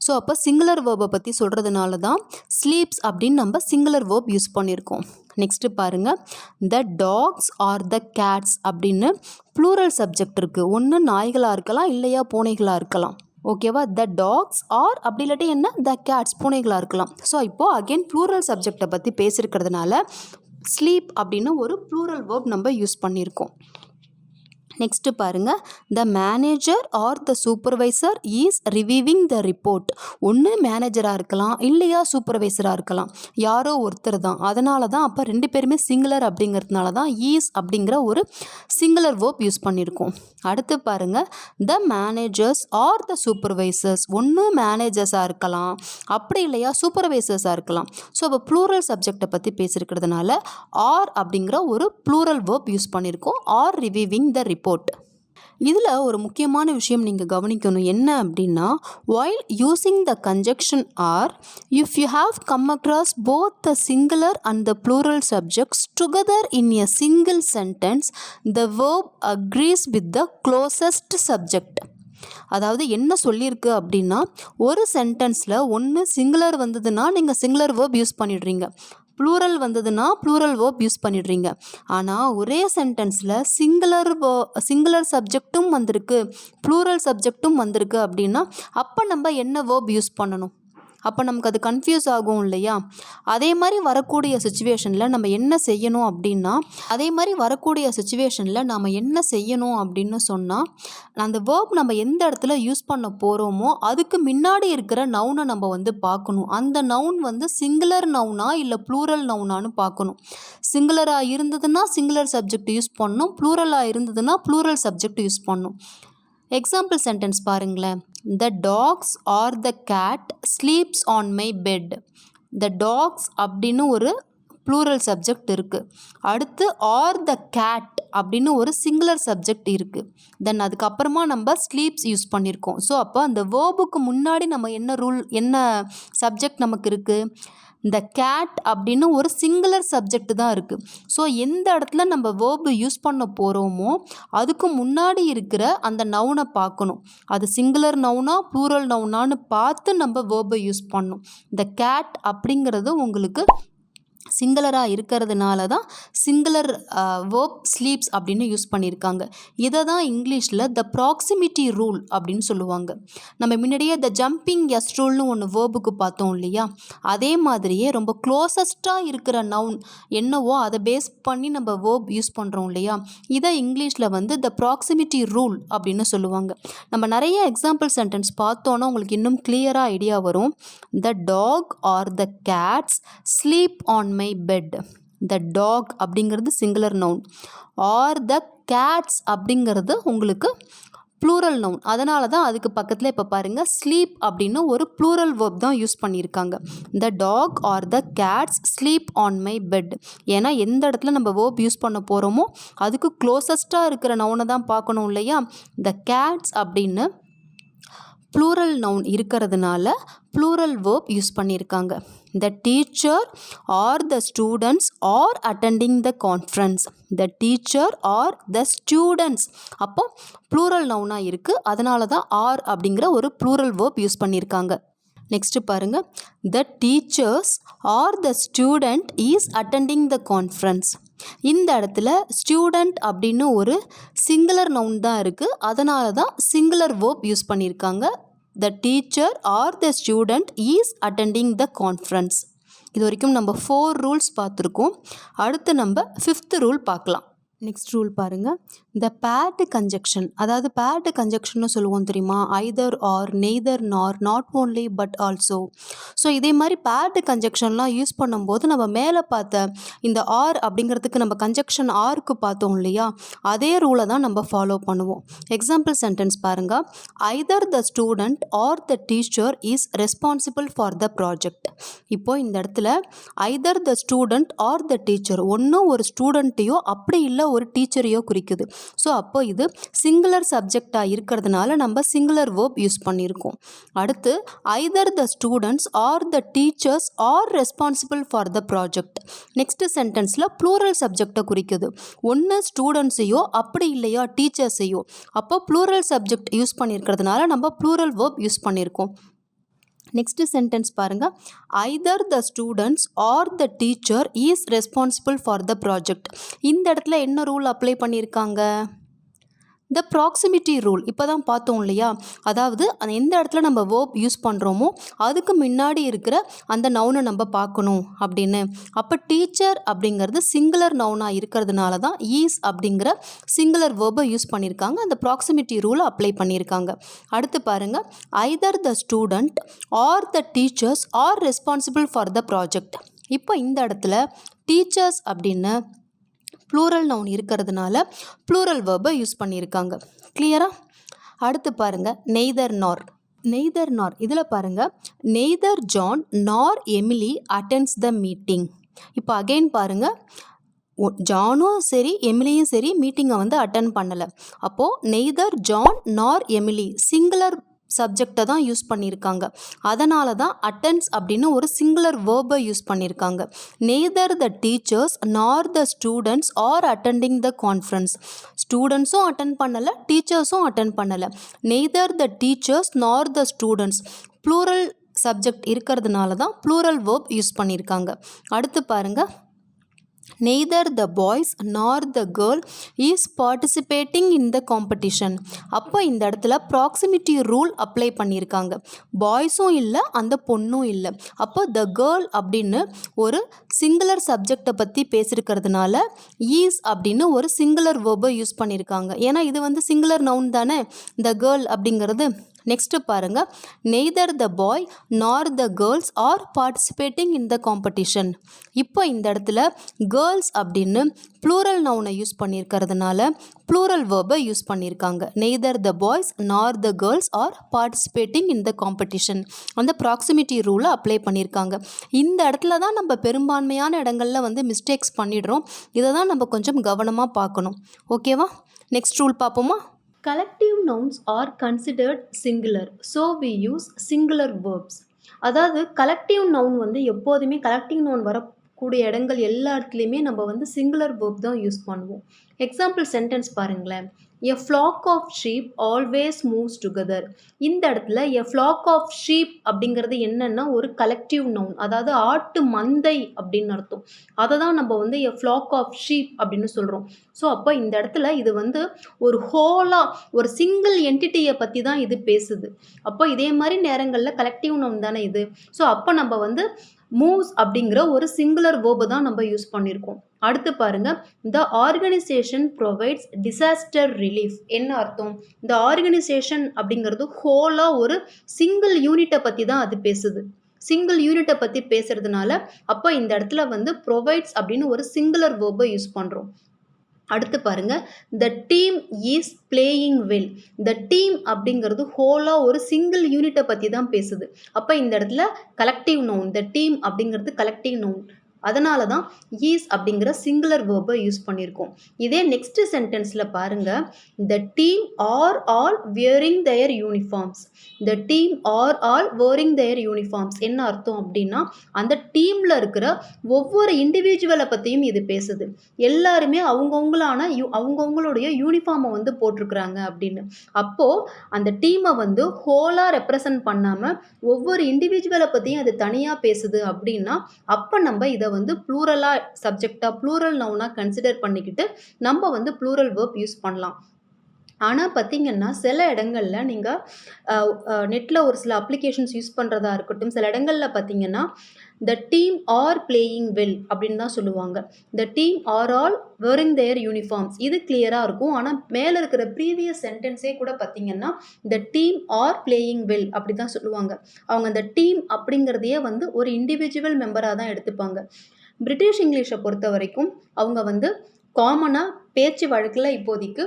ஸோ அப்போ சிங்குலர் வேர்பை பற்றி சொல்கிறதுனால தான் ஸ்லீப்ஸ் அப்படின்னு நம்ம சிங்குலர் வேர்ப் யூஸ் பண்ணியிருக்கோம். நெக்ஸ்ட்டு பாருங்கள். த டாக்ஸ் ஆர் த கேட்ஸ் அப்படின்னு ப்ளூரல் சப்ஜெக்ட் இருக்குது. ஒன்று நாய்களாக இருக்கலாம், இல்லையா பூனைகளாக இருக்கலாம். ஓகேவா? த டாக்ஸ் ஆர் அப்படி இல்லாட்டி என்ன, த கேட்ஸ் பூனைகளாக இருக்கலாம். ஸோ இப்போது அகெயின் ப்ளூரல் சப்ஜெக்டை பற்றி பேசியிருக்கிறதுனால ஸ்லீப் அப்படின்னு ஒரு ப்ளூரல் வேர்ப் நம்ம யூஸ் பண்ணியிருக்கோம். நெக்ஸ்ட்டு பாருங்கள். The manager or the supervisor is reviewing the report. ஒன்று மேனேஜராக இருக்கலாம், இல்லையா சூப்பர்வைசராக இருக்கலாம், யாரோ ஒருத்தர் தான். அதனால தான் அப்போ 2 பேருமே சிங்குலர் அப்படிங்கிறதுனால தான் ஈஸ் அப்படிங்கிற ஒரு சிங்குலர் வேர்ப் யூஸ் பண்ணியிருக்கோம். அடுத்து பாருங்கள். த மேனேஜர்ஸ் ஆர் த சூப்பர்வைசர்ஸ், ஒன்று மேனேஜர்ஸாக இருக்கலாம், அப்படி இல்லையா சூப்பர்வைசர்ஸாக இருக்கலாம். ஸோ அப்போ ப்ளூரல் சப்ஜெக்டை பற்றி பேசியிருக்கிறதுனால ஆர் அப்படிங்கிற ஒரு ப்ளூரல் வேர்ப் யூஸ் பண்ணியிருக்கோம். Or reviewing the report. இதில் ஒரு முக்கியமான விஷயம் நீங்கள் கவனிக்கணும். என்ன அப்படின்னா, while using the conjunction or, if you have come across both the singular and the plural subjects together in a single sentence, the verb agrees with the closest subject. அதாவது என்ன சொல்லியிருக்கு அப்படின்னா, ஒரு சென்டென்ஸில் ஒன்று சிங்குலர் வந்ததுன்னா நீங்கள் சிங்குலர் வேர்ப் யூஸ் பண்ணிடுறீங்க, plural வந்ததுன்னா ப்ளூரல் வேர்ப் யூஸ் பண்ணிடுறீங்க. ஆனால் ஒரே சென்டென்ஸில் சிங்குலர் சப்ஜெக்டும் வந்திருக்கு, ப்ளூரல் சப்ஜெக்டும் வந்திருக்கு அப்படின்னா அப்போ நம்ம என்ன வேர்ப் யூஸ் பண்ணணும்? அப்போ நமக்கு அது கன்ஃபியூஸ் ஆகும் இல்லையா? அதே மாதிரி வரக்கூடிய சுச்சுவேஷனில் நம்ம என்ன செய்யணும் அப்படின்னு சொன்னால், அந்த வேர்ப் நம்ம எந்த இடத்துல யூஸ் பண்ண போகிறோமோ அதுக்கு முன்னாடி இருக்கிற நவுனை நம்ம வந்து பார்க்கணும். அந்த நவுன் வந்து சிங்குலர் நவுனா இல்லை ப்ளூரல் நவுனான்னு பார்க்கணும். சிங்குலராக இருந்ததுன்னா சிங்குலர் சப்ஜெக்ட் யூஸ் பண்ணணும், ப்ளூரலாக இருந்ததுன்னா ப்ளூரல் சப்ஜெக்ட் யூஸ் பண்ணணும். எக்ஸாம்பிள் சென்டென்ஸ் பாருங்களேன். The dogs or the cat sleeps on my bed. The dogs அப்படின்னு ஒரு ப்ளூரல் சப்ஜெக்ட் இருக்குது. அடுத்து ஆர் த கேட் அப்படின்னு ஒரு சிங்குலர் சப்ஜெக்ட் இருக்குது. தென் அதுக்கப்புறமா நம்ம ஸ்லீப்ஸ் யூஸ் பண்ணியிருக்கோம். ஸோ அப்போ அந்த வேர்புக்கு முன்னாடி நம்ம என்ன சப்ஜெக்ட் நமக்கு இருக்குது, இந்த கேட் அப்படின்னு ஒரு சிங்குலர் சப்ஜெக்ட் தான் இருக்குது. ஸோ எந்த இடத்துல நம்ம வேர்பு யூஸ் பண்ண போகிறோமோ அதுக்கு முன்னாடி இருக்கிற அந்த நவுனை பார்க்கணும். அது சிங்குலர் நவுனா ப்ளூரல் நவுனான்னு பார்த்து நம்ம வேர்பை யூஸ் பண்ணணும். இந்த கேட் அப்படிங்கிறது உங்களுக்கு சிங்குலராக இருக்கிறதுனால தான் சிங்குலர் வேர்ப் ஸ்லீப்ஸ் அப்படின்னு யூஸ் பண்ணியிருக்காங்க. இதை தான் இங்கிலீஷில் த ப்ராக்சிமிட்டி ரூல் அப்படின்னு சொல்லுவாங்க. நம்ம முன்னாடியே த ஜம்பிங் எஸ் ரூல்னு ஒன்று வேர்புக்கு பார்த்தோம் இல்லையா, அதே மாதிரியே ரொம்ப க்ளோசஸ்ட்டாக இருக்கிற நவுன் என்னவோ அதை பேஸ் பண்ணி நம்ம வேர்ப் யூஸ் பண்ணுறோம் இல்லையா, இதை இங்கிலீஷில் வந்து த ப்ராக்சிமிட்டி ரூல் அப்படின்னு சொல்லுவாங்க. நம்ம நிறைய எக்ஸாம்பிள் சென்டென்ஸ் பார்த்தோன்னா உங்களுக்கு இன்னும் கிளியராக ஐடியா வரும். The dog or the cats sleep on my bed. The dog அப்படிங்கிறது singular noun, or the cats அப்படிங்கிறது உங்களுக்கு ப்ளூரல் நவுன். அதனால தான் அதுக்கு பக்கத்தில் இப்போ பாருங்கள் ஸ்லீப் அப்படின்னு ஒரு ப்ளூரல் வேர்ப் தான் யூஸ் பண்ணியிருக்காங்க. The dog or the cats sleep on my bed. ஏன்னா எந்த இடத்துல நம்ம வேர்ப் யூஸ் பண்ண போகிறோமோ அதுக்கு க்ளோசஸ்ட்டாக இருக்கிற நவுனை தான் பார்க்கணும் இல்லையா. த கேட்ஸ் அப்படின்னு ப்ளூரல் நவுன் இருக்கிறதுனால ப்ளூரல் வேர்ப் யூஸ் பண்ணியிருக்காங்க. The teacher R the students are attending the conference. The teacher R the students அப்போ ப்ளூரல் நவுனாக இருக்குது, அதனால தான் ஆர் அப்படிங்கிற ஒரு ப்ளூரல் வேர்ப் யூஸ் பண்ணியிருக்காங்க. நெக்ஸ்ட்டு பாருங்கள், த teachers R the student is attending the conference. இந்த இடத்துல ஸ்டூடெண்ட் அப்படின்னு ஒரு சிங்குலர் நவுன் தான் இருக்குது, அதனால தான் சிங்குலர் வேர்ப் யூஸ் பண்ணியிருக்காங்க. The teacher R the student is attending the conference. இது வரைக்கும் நம்ம 4 ரூல்ஸ் பார்த்துருக்கோம். அடுத்து நம்ம 5th ரூல் பார்க்கலாம். நெக்ஸ்ட் ரூல் பாருங்கள், இந்த பேர்டு கன்ஜெக்ஷன். அதாவது பேர்டு கன்ஜெக்ஷன்னு சொல்லுவோம் தெரியுமா, ஐதர் ஆர், நெய்தர் நார், not only but also. So இதே மாதிரி பேர்டு கன்ஜெக்ஷன்லாம் யூஸ் பண்ணும்போது நம்ம மேலே பார்த்த இந்த ஆர் அப்படிங்கிறதுக்கு நம்ம கன்ஜெக்ஷன் ஆருக்கு பார்த்தோம் இல்லையா, அதே ரூலை தான் நம்ம ஃபாலோ பண்ணுவோம். எக்ஸாம்பிள் சென்டென்ஸ் பாருங்கள், either the student or the teacher is responsible for the project. இப்போது இந்த இடத்துல either the student or the teacher, ஒன்றும் ஒரு ஸ்டூடெண்ட்டையோ அப்படி இல்லை ஒரு டீச்சரையோ குறிக்குது. ஸோ அப்போ இது சிங்குலர் சப்ஜெக்டாக இருக்கிறதுனால நம்ம சிங்குலர் வேர்ப் யூஸ் பண்ணியிருக்கோம். அடுத்து either the students or the teachers are responsible for the project. Next சென்டென்ஸில் ப்ளூரல் சப்ஜெக்டை குறிக்குது, ஒன்று ஸ்டூடெண்ட்ஸையோ அப்படி இல்லையா டீச்சர்ஸையோ. அப்போ ப்ளூரல் சப்ஜெக்ட் யூஸ் பண்ணியிருக்கிறதுனால நம்ம ப்ளூரல் வேர்ப் யூஸ் பண்ணியிருக்கோம். நெக்ஸ்ட் சென்டென்ஸ் பாருங்கள், either the students or the teacher is responsible for the project. இந்த இடத்துல என்ன ரூல் அப்ளை பண்ணியிருக்காங்க, த ப்ராக்சிமிட்டி ரூல். இப்போ தான் பார்த்தோம் இல்லையா, அதாவது எந்த இடத்துல நம்ம வேர்ப் யூஸ் பண்ணுறோமோ அதுக்கு முன்னாடி இருக்கிற அந்த நவுனை நம்ம பார்க்கணும் அப்படின்னு. அப்போ டீச்சர் அப்படிங்கிறது சிங்குலர் நவுனாக இருக்கிறதுனால தான் ஈஸ் அப்படிங்கிற சிங்குலர் வேர்பை யூஸ் பண்ணியிருக்காங்க, அந்த ப்ராக்சிமிட்டி ரூலை அப்ளை பண்ணியிருக்காங்க. அடுத்து பாருங்கள், either the student or the teachers are responsible for the project. இப்போ இந்த இடத்துல டீச்சர்ஸ் அப்படின்னு ப்ளூரல் நவுன் இருக்கிறதுனால ப்ளூரல் வேர்பை யூஸ் பண்ணியிருக்காங்க. கிளியரா? அடுத்து பாருங்கள், நெய்தர் நார். நெய்தர் நார் இதில் பாருங்கள், neither John nor Emily அட்டெண்ட்ஸ் the meeting. இப்போ அகெயின் பாருங்கள், ஜானும் சரி எமிலியும் சரி மீட்டிங்கை வந்து அட்டன் பண்ணலை. அப்போது neither John nor Emily singular சப்ஜெக்டை தான் யூஸ் பண்ணியிருக்காங்க, அதனால தான் அட்டென்ஸ் அப்படின்னு ஒரு சிங்குலர் வேர்பை யூஸ் பண்ணியிருக்காங்க. Neither the teachers nor the students are attending the conference. ஸ்டூடெண்ட்ஸும் அட்டன் பண்ணலை, டீச்சர்ஸும் அட்டன் பண்ணலை. Neither the teachers nor the students plural subject இருக்கிறதுனால தான் ப்ளூரல் வேர்ப் யூஸ் பண்ணியிருக்காங்க. அடுத்து பாருங்கள், neither the boys nor the girl is participating in the competition. அப்போ இந்த இடத்துல ப்ராக்சிமிட்டி ரூல் அப்ளை பண்ணியிருக்காங்க, பாய்ஸும் இல்லை அந்த பொண்ணும் இல்லை. அப்போ த கேர்ள் அப்படின்னு ஒரு சிங்குலர் சப்ஜெக்டை பற்றி பேசியிருக்கிறதுனால ஈஸ் அப்படின்னு ஒரு சிங்குலர் வேர்பை யூஸ் பண்ணியிருக்காங்க. ஏன்னா இது வந்து சிங்குலர் நவுன் தானே த கேர்ள் அப்படிங்கிறது. நெக்ஸ்ட்டு பாருங்கள், நெய்தர் த பாய் நார் the girls are participating in the competition. இப்போ இந்த இடத்துல கேர்ள்ஸ் அப்படின்னு ப்ளூரல் நவுனை யூஸ் பண்ணியிருக்கிறதுனால ப்ளூரல் வேர்பை யூஸ் பண்ணியிருக்காங்க. நெய்தர் த பாய்ஸ் நார் the girls are participating in the competition. அந்த ப்ராக்சிமிட்டி ரூலை அப்ளை பண்ணியிருக்காங்க. இந்த இடத்துல தான் நம்ம பெரும்பான்மையான இடங்களில் வந்து மிஸ்டேக்ஸ் பண்ணிடுறோம். இதை தான் நம்ம கொஞ்சம் கவனமாக பார்க்கணும். ஓகேவா? நெக்ஸ்ட் ரூல் பார்ப்போமா? Collective nouns are considered singular, so we use singular verbs. அதாவது கலெக்டிவ் நவுன் வந்து எப்போதுமே கலெக்டிவ் நவுன் வரக்கூடிய இடங்கள் எல்லா இடத்துலையுமே நம்ம வந்து சிங்குலர் வேர்ப் தான் யூஸ் பண்ணுவோம். எக்ஸாம்பிள் சென்டென்ஸ் பாருங்களேன். A flock of sheep always moves together. இந்த இடத்துல a flock of sheep அப்படிங்கிறது என்னன்னா ஒரு கலெக்டிவ் நவுன், அதாவது ஆட்டு மந்தை அப்படின்னு அர்த்தம். அதை தான் நம்ம வந்து a flock of sheep அப்படின்னு சொல்கிறோம். ஸோ அப்போ இந்த இடத்துல இது வந்து ஒரு ஹோலாக ஒரு சிங்கிள் என்டிட்டியை பற்றி தான் இது பேசுது. அப்போ இதே மாதிரி நேரங்களில் கலெக்டிவ் நவுன் தானே இது. ஸோ அப்போ நம்ம வந்து மூவ்ஸ் அப்படிங்கிற ஒரு சிங்குலர் வேர்பை தான் நம்ம யூஸ் பண்ணியிருக்கோம். அடுத்து பாருங்க, த ஆர்கனைசேஷன் ப்ரொவைட்ஸ் டிசாஸ்டர் ரிலீஃப். என்ன அர்த்தம்? இந்த ஆர்கனைசேஷன் அப்படிங்கிறது ஹோலாக ஒரு சிங்கிள் யூனிட்டை பற்றி தான் அது பேசுது. சிங்கிள் யூனிட்டை பற்றி பேசுறதுனால அப்போ இந்த இடத்துல வந்து ப்ரொவைட்ஸ் அப்படின்னு ஒரு சிங்குலர் வேர்பை யூஸ் பண்ணுறோம். அடுத்து பாருங்க, the team is playing well. The team அப்படிங்கிறது ஹோலாக ஒரு சிங்கிள் யூனிட்டை பற்றி தான் பேசுது. அப்போ இந்த இடத்துல கலெக்டிவ் நவுன், த டீம் அப்படிங்கிறது கலெக்டிவ் நவுன். அதனால தான் ஈஸ் அப்படிங்கிற சிங்குலர் வேர்பை யூஸ் பண்ணியிருக்கோம். இதே நெக்ஸ்ட் சென்டென்ஸில் பாருங்க, the team are all wearing their uniforms. The team are all wearing their uniforms. என்ன அர்த்தம் அப்படின்னா அந்த டீமில் இருக்கிற ஒவ்வொரு இண்டிவிஜுவலை பற்றியும் இது பேசுது. எல்லாருமே அவங்கவுங்களுடைய யூனிஃபார்மை வந்து போட்டிருக்கிறாங்க அப்படின்னு. அப்போது அந்த டீமை வந்து ஹோலாக ரெப்ரசன்ட் பண்ணாமல் ஒவ்வொரு இண்டிவிஜுவலை பற்றியும் அது தனியாக பேசுது அப்படின்னா அப்போ நம்ம இதை வந்து ப்ளூரலாக சப்ஜெக்டாக ப்ளூரல் நவுனாக கன்சிடர் பண்ணிக்கிட்டு நம்ம வந்து ப்ளூரல் வேர்ப் யூஸ் பண்ணலாம். ஆனால் பார்த்திங்கன்னா சில இடங்களில் நீங்கள் நெட்டில் ஒரு சில அப்ளிகேஷன்ஸ் யூஸ் பண்ணுறதா இருக்கட்டும், சில இடங்களில் பார்த்திங்கன்னா the team are playing well அப்படின்னு தான் சொல்லுவாங்க. The team are all wearing their uniforms. இது கிளியராக இருக்கும். ஆனால் மேலே இருக்கிற ப்ரீவியஸ் சென்டென்ஸே கூட பார்த்திங்கன்னா the team are playing well அப்படி தான் சொல்லுவாங்க. அவங்க அந்த டீம் அப்படிங்கிறதையே வந்து ஒரு இண்டிவிஜுவல் மெம்பராக தான் எடுத்துப்பாங்க. பிரிட்டிஷ் இங்கிலீஷை பொறுத்த வரைக்கும் அவங்க வந்து காமனாக பேச்சு வழக்கில் இப்போதைக்கு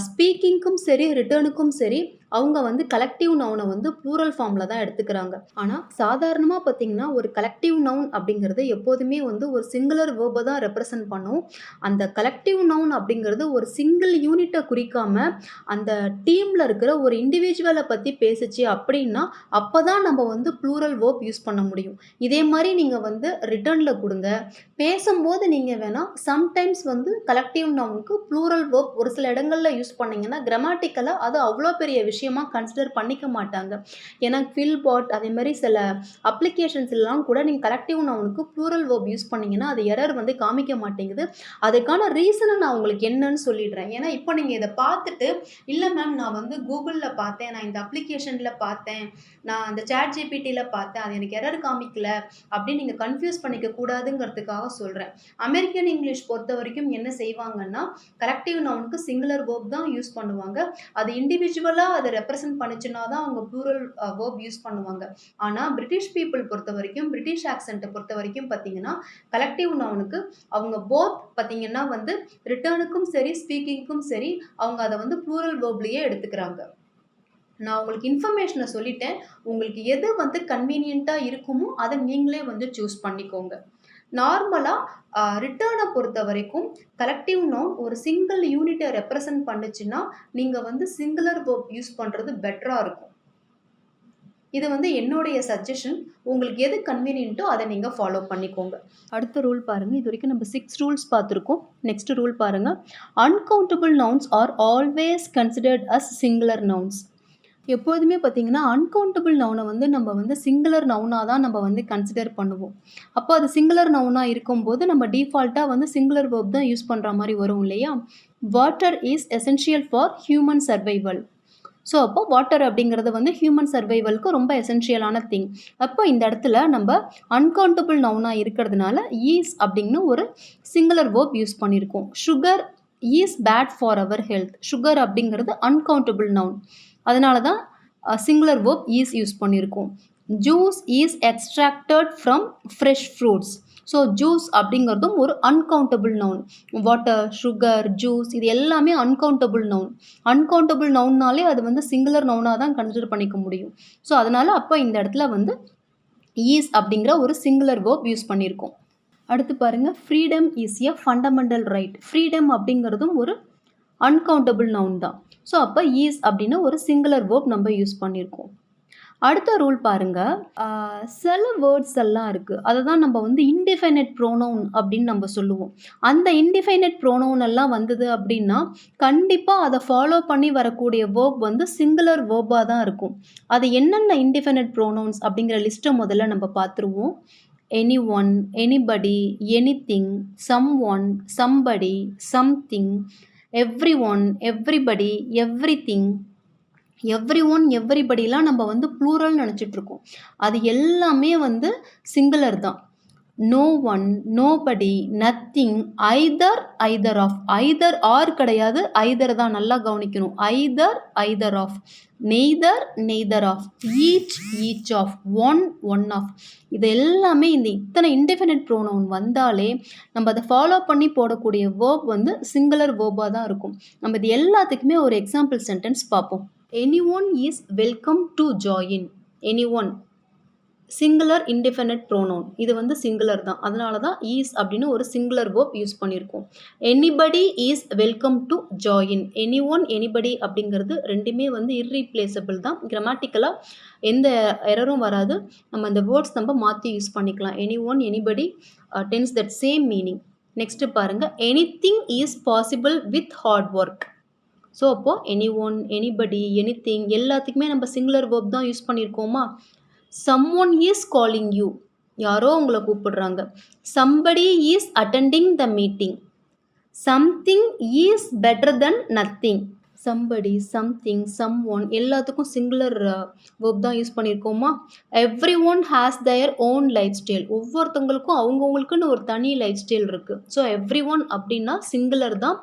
ஸ்பீக்கிங்க்கும் சரி ரிட்டர்னுக்கும் சரி அவங்க வந்து கலெக்டிவ் நவுனை வந்து ப்ளூரல் ஃபார்மில் தான் எடுத்துக்கிறாங்க. ஆனால் சாதாரணமாக பார்த்திங்கன்னா ஒரு கலெக்டிவ் நவுன் அப்படிங்கிறது எப்போதுமே வந்து ஒரு சிங்குலர் வேர்பை தான் ரெப்ரசன்ட் பண்ணும். அந்த கலெக்டிவ் நவுன் அப்படிங்கிறது ஒரு சிங்கிள் யூனிட்டை குறிக்காமல் அந்த டீமில் இருக்கிற ஒரு இண்டிவிஜுவலை பற்றி பேசுச்சு அப்படின்னா அப்போ தான் நம்ம வந்து ப்ளூரல் வேர்ப் யூஸ் பண்ண முடியும். இதே மாதிரி நீங்கள் வந்து ரிட்டர்னில் கொடுங்க, பேசும்போது நீங்கள் வேணால் சம்டைம்ஸ் வந்து கலெக்டிவ் நவுனுக்கு ப்ளூரல் வேர்ப் ஒரு சில இடங்களில் யூஸ் பண்ணிங்கன்னா கிராமட்டிக்கலாக அது அவ்வளோ பெரிய விஷயமாக கன்சிடர் பண்ணிக்க மாட்டாங்க. ஏன்னா ஃபில்பாட் அதே மாதிரி சில அப்ளிகேஷன்ஸ்லாம் கூட நீங்கள் கலெக்டிவ் நவுனுக்கு ப்ளூரல் வேர்ப் யூஸ் பண்ணிங்கன்னா அது எரர் வந்து காமிக்க மாட்டேங்குது. அதுக்கான ரீசனை நான் உங்களுக்கு என்னன்னு சொல்லிடுறேன். ஏன்னா இப்போ நீங்கள் இதை பார்த்துட்டு இல்லை மேம் நான் வந்து கூகுளில் பார்த்தேன், நான் இந்த அப்ளிகேஷனில் பார்த்தேன், நான் அந்த சாட் ஜிபிடியில் பார்த்தேன், அது எனக்கு எரர் காமிக்கல அப்படின்னு நீங்கள் கன்ஃபியூஸ் பண்ணிக்க கூடாதுங்கிறதுக்காக சொல்கிறேன். அமெரிக்கன் இங்கிலீஷ் பொறுத்த வரைக்கும் என்ன செய்வாங்கன்னா கலெக்டிவ் நவுனுக்கு சிங்குலர் வேர்ப் தான் யூஸ் பண்ணுவாங்க. அது இண்டிவிஜுவலாக அதை ரெப்ரசன்ட் பண்ணிச்சுன்னா தான் அவங்க ப்ளூரல் வேர்ப் யூஸ் பண்ணுவாங்க. ஆனால் பிரிட்டிஷ் பீப்புள் பொறுத்த வரைக்கும், பிரிட்டிஷ் ஆக்சென்ட்டை பொறுத்த வரைக்கும் பார்த்தீங்கன்னா கலெக்டிவ் நவுனுக்கு அவங்க போத் பார்த்தீங்கன்னா வந்து ரிட்டர்னுக்கும் சரி ஸ்பீக்கிங்க்கும் சரி அவங்க அதை வந்து ப்ளூரல் வேர்ப்லேயே எடுத்துக்கிறாங்க. நான் உங்களுக்கு இன்ஃபர்மேஷனை சொல்லிட்டேன். உங்களுக்கு எது வந்து கன்வீனியண்ட்டாக இருக்குமோ அதை நீங்களே வந்து சூஸ் பண்ணிக்கோங்க. நார்மலாக ரிட்டர்னை பொறுத்த வரைக்கும் கலெக்டிவ் நவுன் ஒரு சிங்கிள் யூனிட்டை ரெப்ரசன்ட் பண்ணுச்சுன்னா நீங்கள் வந்து சிங்குலர் வேர்ப் யூஸ் பண்ணுறது பெட்டராக இருக்கும். இது வந்து என்னுடைய சஜஷன். உங்களுக்கு எது கன்வீனியன்ட்டோ அதை நீங்கள் ஃபாலோ பண்ணிக்கோங்க. அடுத்த ரூல் பாருங்கள். இது வரைக்கும் நம்ம 6 ரூல்ஸ் பார்த்துருக்கோம். நெக்ஸ்ட் ரூல் பாருங்கள். Uncountable nouns are always considered as singular nouns. எப்போதுமே பார்த்திங்கன்னா அன்கவுண்டபிள் நவுனை வந்து நம்ம வந்து சிங்குலர் நவுனாக தான் நம்ம வந்து கன்சிடர் பண்ணுவோம். அப்போ அது சிங்குலர் நவுனாக இருக்கும்போது நம்ம டிஃபால்ட்டாக வந்து சிங்குலர் வேர்ப் தான் யூஸ் பண்ணுற மாதிரி வரும் இல்லையா? Water is essential for human survival. So அப்போ வாட்டர் அப்படிங்கிறது வந்து ஹியூமன் சர்வைவலுக்கு ரொம்ப எசென்ஷியலான திங். அப்போ இந்த இடத்துல நம்ம அன்கவுண்டபிள் நவுனாக இருக்கிறதுனால ஈஸ் அப்படின்னு ஒரு சிங்குலர் வேர்ப் யூஸ் பண்ணியிருக்கோம். Sugar is bad for our health. Sugar அப்படிங்கிறது அன்கவுண்டபிள் நவுன். அதனால தான் சிங்குலர் வேர்ப் ஈஸ் யூஸ் பண்ணியிருக்கோம். Juice is extracted from fresh fruits. So juice அப்படிங்கிறதும் ஒரு uncountable noun. Water, sugar, juice இது எல்லாமே அன்கவுண்டபிள் நவுன். அன்கவுண்டபிள் நவுன்னாலே அது வந்து சிங்குலர் நவுனாக தான் கன்சிடர் பண்ணிக்க முடியும். ஸோ அதனால் அப்போ இந்த இடத்துல வந்து ஈஸ் அப்படிங்கிற ஒரு சிங்குலர் வேர்ப் யூஸ் பண்ணியிருக்கோம். அடுத்து பாருங்கள், freedom is a fundamental right. Freedom அப்படிங்கிறதும் ஒரு அன்கவுண்டபிள் நவுன் தான். ஸோ அப்போ ஈஸ் அப்படின்னு ஒரு சிங்குலர் வேர்ப் நம்ம யூஸ் பண்ணியிருக்கோம். அடுத்த ரூல் பாருங்கள், சில வேர்ட்ஸ் எல்லாம் இருக்குது, அதை தான் நம்ம வந்து இன்டிஃபைனைட் ப்ரோனவுன் அப்படின்னு நம்ம சொல்லுவோம். அந்த இன்டிஃபைனைட் ப்ரோனவுன் எல்லாம் வந்தது அப்படின்னா கண்டிப்பாக அதை ஃபாலோ பண்ணி வரக்கூடிய வேர்ப் வந்து சிங்குலர் வேர்பாக தான் இருக்கும். அது என்னென்ன இன்டிஃபைனைட் ப்ரோனவுன்ஸ் அப்படிங்கிற லிஸ்ட்டை முதல்ல நம்ம பார்த்துருவோம். anyone, anybody, anything, someone, somebody, something, everyone, everybody, everything, everyone, everybodyலாம் நம்ம வந்து ப்ளூரல் நினச்சிட்ருக்கோம். அது எல்லாமே வந்து சிங்குலர் தான். No one, nobody, nothing, either, either of. Either are கிடையாது, ஐதர் தான், நல்லா கவனிக்கணும். Either, either of, neither, neither of, each, each of, one, one of. இது எல்லாமே இந்த இத்தனை இன்டெஃபினைட் ப்ரோனவுன் வந்தாலே நம்ம அதை ஃபாலோ பண்ணி போடக்கூடிய வேர்ப் வந்து சிங்குலர் வேர்பாக தான் இருக்கும். நம்ம இது எல்லாத்துக்குமே ஒரு எக்ஸாம்பிள் சென்டென்ஸ் பார்ப்போம். anyone is welcome to join. anyone singular indefinite pronoun, இது வந்து சிங்குலர் தான். அதனால தான் ஈஸ் அப்படின்னு ஒரு சிங்குலர் வேர்ப் யூஸ் பண்ணியிருக்கோம். Anybody is welcome to join. Anyone, anybody அப்படிங்கிறது ரெண்டுமே வந்து இர்ரீப்ளேசபிள் தான். கிராமட்டிக்கலாக எந்த எரரும் வராது. நம்ம அந்த வேர்ட்ஸ் நம்ம மாற்றி யூஸ் பண்ணிக்கலாம். Anyone, anybody tends that same meaning. Next பாருங்கள், anything is possible with hard work. So அப்போது எனி ஒன், எனிபடி, எனிதிங் எல்லாத்துக்குமே நம்ம சிங்குலர் வேர்ப் தான் யூஸ் பண்ணியிருக்கோமா. someone is calling you, யாரோ உங்களை கூப்பிடுறாங்க. somebody is attending the meeting. something is better than nothing. somebody, something, someone எல்லாத்துக்கும் singular verb தான் யூஸ் பண்ணியிருக்கோமா. everyone has their own lifestyle. ஒவ்வொருத்தவங்களுக்கும் அவங்கவுங்களுக்குன்னு ஒரு தனி லைஃப் ஸ்டைல் இருக்குது. ஸோ everyone அப்படின்னா சிங்குலர் தான்.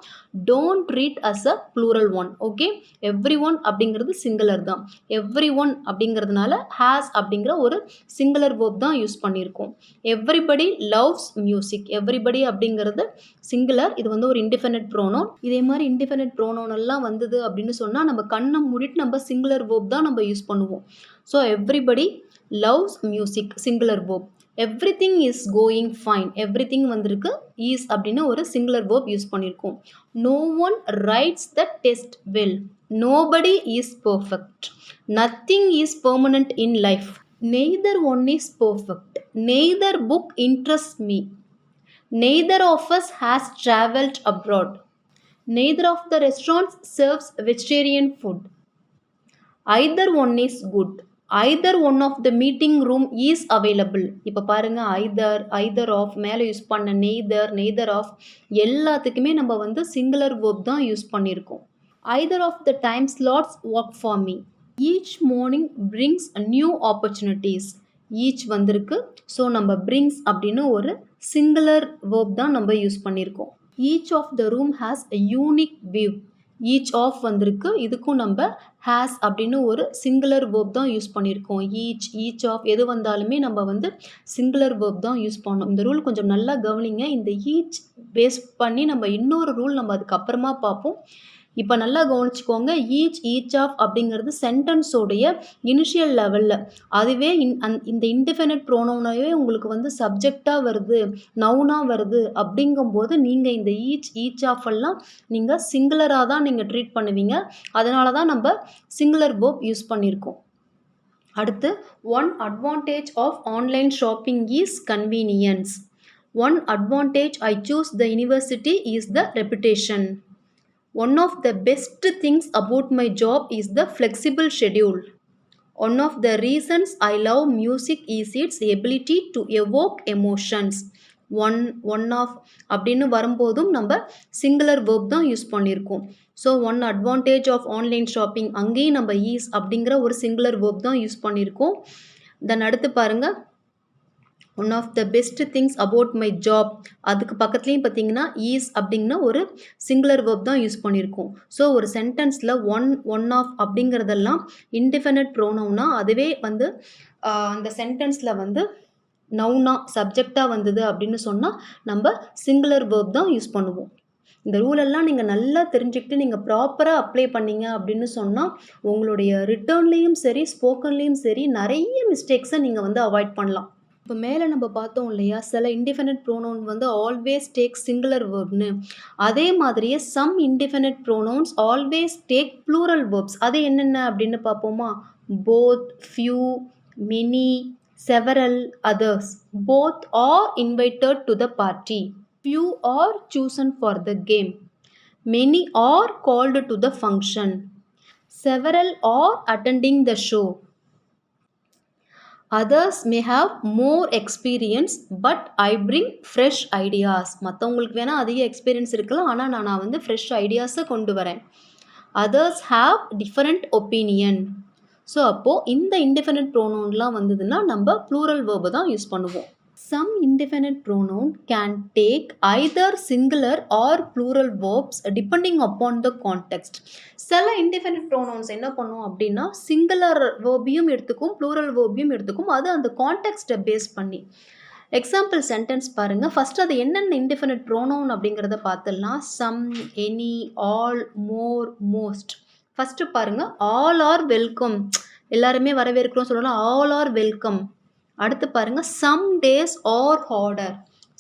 Don't treat as a plural one. Okay, everyone அப்படிங்கிறது சிங்குலர் தான். everyone அப்படிங்கிறதுனால ஹேஸ் அப்படிங்கிற ஒரு சிங்குலர் வேர்ப் தான் யூஸ் பண்ணியிருக்கோம். everybody loves music. everybody அப்படிங்கிறது சிங்குலர், இது வந்து ஒரு இன்டிஃபைனைட் ப்ரோனவுன். இதே மாதிரி இன்டிஃபைனைட் ப்ரோனவுன் எல்லாம் வந்தது அப்படின்னு சொன்னால் நம்ம கண்ணை மூடிட்டு நம்ம சிங்குலர் வேர்ப் தான் நம்ம யூஸ் பண்ணுவோம். So everybody loves music singular verb. Everything is going fine. Everything வந்திருக்கு, ஈஸ் அப்படின்னு ஒரு சிங்குலர் வேர்ப் யூஸ் பண்ணியிருக்கோம். No one writes the test well. Nobody is perfect. Nothing is permanent in life. Neither one is perfect. Neither book interest me. Neither of us has travelled abroad. Neither of the restaurants serves vegetarian food. Either one is good. Either one of the meeting room is available. இப்போ பாருங்க, either of மேலே use பண்ண neither of எல்லாத்துக்குமே நம்ம வந்து singular verb தான் use பண்ணியிருக்கோம். Either of the time slots work for me. Each morning brings new opportunities. Each வந்திருக்கு. ஸோ நம்ம brings அப்படின்னு ஒரு சிங்குலர் வேர்ப் தான் நம்ம யூஸ் பண்ணியிருக்கோம். Each of the room has a unique view. Each of வந்திருக்கு, இதுக்கும் நம்ம ஹேஸ் அப்படின்னு ஒரு சிங்குலர் வேர்ப் தான் யூஸ் பண்ணியிருக்கோம். ஈச் ஆஃப் எது வந்தாலுமே நம்ம வந்து சிங்குலர் வேர்ப் தான் யூஸ் பண்ணோம். இந்த ரூல் கொஞ்சம் நல்லா கவனிங்க. இந்த ஈச் பேஸ் பண்ணி நம்ம இன்னொரு ரூல் நம்ம அதுக்கப்புறமா பார்ப்போம். இப்போ நல்லா கவனிச்சுக்கோங்க. ஈச் ஆஃப் அப்படிங்கிறது சென்டென்ஸோடைய இனிஷியல் லெவலில், அதுவே இந்த இன்டிஃபைனைட் ப்ரோனவுனாவே உங்களுக்கு வந்து சப்ஜெக்டாக வருது, நவுனாக வருது அப்படிங்கும்போது நீங்கள் இந்த ஈச் ஆஃப் எல்லாம் நீங்கள் சிங்குலராக தான் நீங்கள் ட்ரீட் பண்ணுவீங்க. அதனால தான் நம்ம சிங்குலர் வேர்ப் யூஸ் பண்ணியிருக்கோம். அடுத்து, one advantage of online shopping is convenience. One advantage I choose the university is the reputation. One of the best things about my job is the flexible schedule. One of the reasons I love music is its ability to evoke emotions. One of அப்படின்னு வரும்போதும் நம்ம singular verb தான் use பண்ணியிருக்கோம். So one advantage of online shopping, அங்கேயும் நம்ம is அப்படிங்கிற ஒரு singular verb தான் யூஸ் பண்ணியிருக்கோம். தென் அடுத்து பாருங்கள், one of the best things about my job. அதுக்கு பக்கத்துலேயும் பார்த்தீங்கன்னா ஈஸ் அப்படிங்கிற ஒரு சிங்குலர் வேர்ப் தான் யூஸ் பண்ணியிருக்கோம். ஸோ ஒரு சென்டென்ஸில் ஒன் ஆஃப் அப்படிங்கிறதெல்லாம் இன்டிஃபினிட் ப்ரோனவுனா அதுவே வந்து அந்த சென்டென்ஸில் வந்து நவுனா சப்ஜெக்டாக வந்தது அப்படின்னு சொன்னால் நம்ம சிங்குலர் வேர்ப் தான் யூஸ் பண்ணுவோம். இந்த ரூலெல்லாம் நீங்கள் நல்லா தெரிஞ்சுக்கிட்டு நீங்கள் ப்ராப்பராக அப்ளை பண்ணீங்க அப்படின்னு சொன்னால் உங்களுடைய ரிட்டர்ன்லேயும் சரி ஸ்போக்கன்லேயும் சரி நிறைய மிஸ்டேக்ஸை நீங்கள் வந்து அவாய்ட் பண்ணலாம். இப்போ மேலே நம்ம பார்த்தோம் இல்லையா, சில இன்டிஃபினிட் ப்ரோனவுன் வந்து ஆல்வேஸ் டேக் சிங்குலர் வேர்ப்னு. அதே மாதிரியே some indefinite pronouns always take plural verbs. அது என்னென்ன அப்படின்னு பார்ப்போமா? Both, few, many, several, others. Both are invited to the party. Few are chosen for the game. Many are called to the function. Several are attending the show. Others may have more experience, but I bring fresh ideas. மற்றவங்களுக்கு வேணால் அதிக experience இருக்கலாம், ஆனால் நான் வந்து fresh ஐடியாஸை கொண்டு வரேன். Others have different opinion. So அப்போது இந்த இன்டிஃபினிட் ப்ரோனவுன்லாம் வந்ததுன்னா நம்ம ப்ளூரல் வேர்பை தான் யூஸ் பண்ணுவோம். Some indefinite pronoun can take either singular or plural verbs depending upon the context. சில indefinite pronouns என்ன பண்ணும் அப்படின்னா சிங்குலர் வேர்பையும் எடுத்துக்கும் ப்ளூரல் வேர்பையும் எடுத்துக்கும். அது அந்த கான்டெக்ஸ்ட்டை பேஸ் பண்ணி. எக்ஸாம்பிள் சென்டென்ஸ் பாருங்கள். ஃபஸ்ட்டு அது என்னென்ன இன்டிஃபினிட் ப்ரோனவுன் அப்படிங்கிறத பார்த்துடலாம். Some, any, all, more, most. First பாருங்கள், ஆல் ஆர் வெல்கம். எல்லாருமே வரவேற்கிறோம் சொல்லலாம், ஆல் ஆர் வெல்கம். அடுத்து பாருங்கள், some days are harder.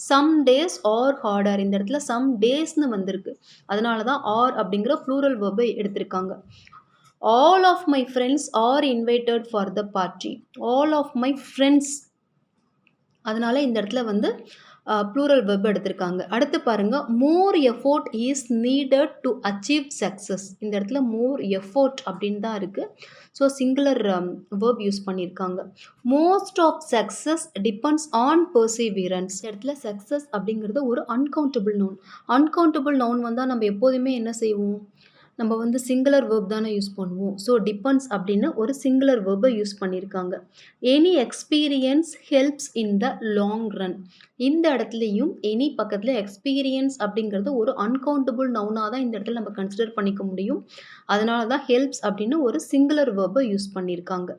Some days are harder. இந்த இடத்துல சம் டேஸ்னு வந்திருக்கு, அதனால தான் ஆர் அப்படிங்கிற ப்ளூரல் வேர்பை எடுத்திருக்காங்க. All of my friends are invited for the party. All of my friends, அதனால இந்த இடத்துல வந்து ப்ளூரல் வெர்ப் எடுத்திருக்காங்க. அடுத்து பாருங்கள், more effort is needed to achieve success. இந்த இடத்துல மோர் எஃபோர்ட் அப்படின்னு தான் இருக்குது. ஸோ சிங்குலர் வேர்ப் யூஸ் பண்ணியிருக்காங்க. Most of success depends on perseverance. இந்த இடத்துல சக்ஸஸ் அப்படிங்கிறது ஒரு அன்கவுண்டபிள் நவுன். அன்கவுண்டபிள் நவுன் வந்தால் நம்ம எப்போதுமே என்ன செய்வோம்? நம்ம வந்து சிங்குலர் வேர்ப் தானே யூஸ் பண்ணுவோம். ஸோ டிபெண்ட்ஸ் அப்படின்னு ஒரு சிங்குலர் வேர்பை யூஸ் பண்ணியிருக்காங்க. Any experience helps in the long run. இந்த இடத்துலையும் எனி பக்கத்தில் எக்ஸ்பீரியன்ஸ் அப்படிங்கிறது ஒரு அன்கவுண்டபிள் நவுனாக தான் இந்த இடத்துல நம்ம கன்சிடர் பண்ணிக்க முடியும். அதனால தான் ஹெல்ப்ஸ் அப்படின்னு ஒரு சிங்குலர் வேர்பை யூஸ் பண்ணியிருக்காங்க.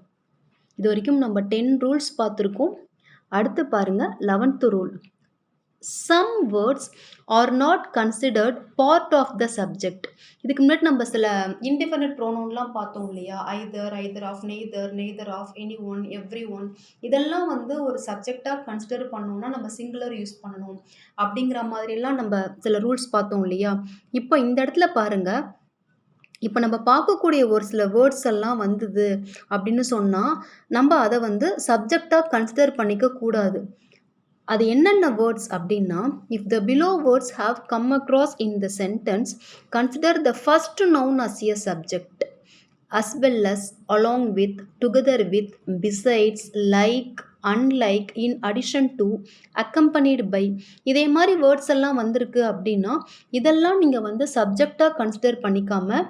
இது வரைக்கும் நம்ம 10 ரூல்ஸ் பார்த்துருக்கோம். அடுத்து பாருங்கள் 11th rule. Some words are not considered part of the subject. இதுக்கு முன்னாடி நம்ம சில இன்டிஃபினிட் ப்ரோனவுன்லாம் பார்த்தோம் இல்லையா? Either of, neither of, any one, every one. இதெல்லாம் வந்து ஒரு சப்ஜெக்டாக கன்சிடர் பண்ணோம்னா நம்ம சிங்குலர் யூஸ் பண்ணணும் அப்படிங்கிற மாதிரிலாம் நம்ம சில ரூல்ஸ் பார்த்தோம் இல்லையா? இப்போ இந்த இடத்துல பாருங்கள், இப்போ நம்ம பார்க்கக்கூடிய ஒரு சில வேர்ட்ஸ் எல்லாம் வந்தது அப்படின்னு சொன்னால் நம்ம அதை வந்து சப்ஜெக்டாக கன்சிடர் பண்ணிக்க கூடாது. அது என்னென்ன வேர்ட்ஸ் அப்படின்னா, if the below words have come across in the sentence, consider the first noun as a subject, as well as, along with, together with, besides, like, unlike, in addition to, accompanied by. இதே மாதிரி words எல்லாம் வந்திருக்கு அப்படின்னா இதெல்லாம் நீங்கள் வந்து சப்ஜெக்டாக consider பண்ணிக்காமல்,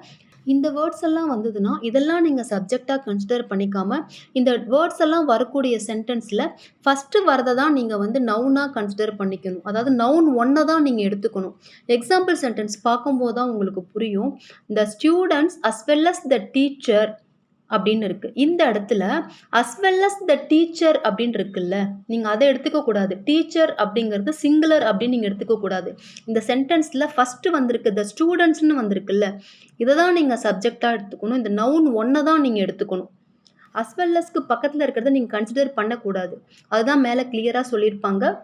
இந்த words எல்லாம் வந்ததுன்னா இதெல்லாம் நீங்கள் சப்ஜெக்டாக கன்சிடர் பண்ணிக்காமல் இந்த வேர்ட்ஸ் எல்லாம் வரக்கூடிய சென்டென்ஸில் ஃபஸ்ட்டு வரதை தான் நீங்கள் வந்து நவுனாக கன்சிடர் பண்ணிக்கணும். அதாவது நவுன் ஒன்றை தான் நீங்கள் எடுத்துக்கணும். எக்ஸாம்பிள் சென்டென்ஸ் பார்க்கும்போது தான் உங்களுக்கு புரியும். The students as well as the teacher அப்படின்னு இருக்குது. இந்த இடத்துல as well as the teacher அப்படின்னு இருக்குல்ல, நீங்கள் அதை எடுத்துக்கக்கூடாது. டீச்சர் அப்படிங்கிறது சிங்குலர் அப்படின்னு நீங்கள் எடுத்துக்கக்கூடாது. இந்த சென்டென்ஸில் ஃபஸ்ட்டு வந்திருக்கு த ஸ்டூடெண்ட்ஸ்னு வந்திருக்குல்ல, இதை தான் நீங்கள் சப்ஜெக்டாக எடுத்துக்கணும். இந்த நவுன் ஒன்றை தான் நீங்கள் எடுத்துக்கணும். அஸ் வெல் அஸ்க்கு பக்கத்தில் இருக்கிறத நீங்கள் கன்சிடர் பண்ணக்கூடாது. அதுதான் மேலே கிளியராக சொல்லியிருப்பாங்க.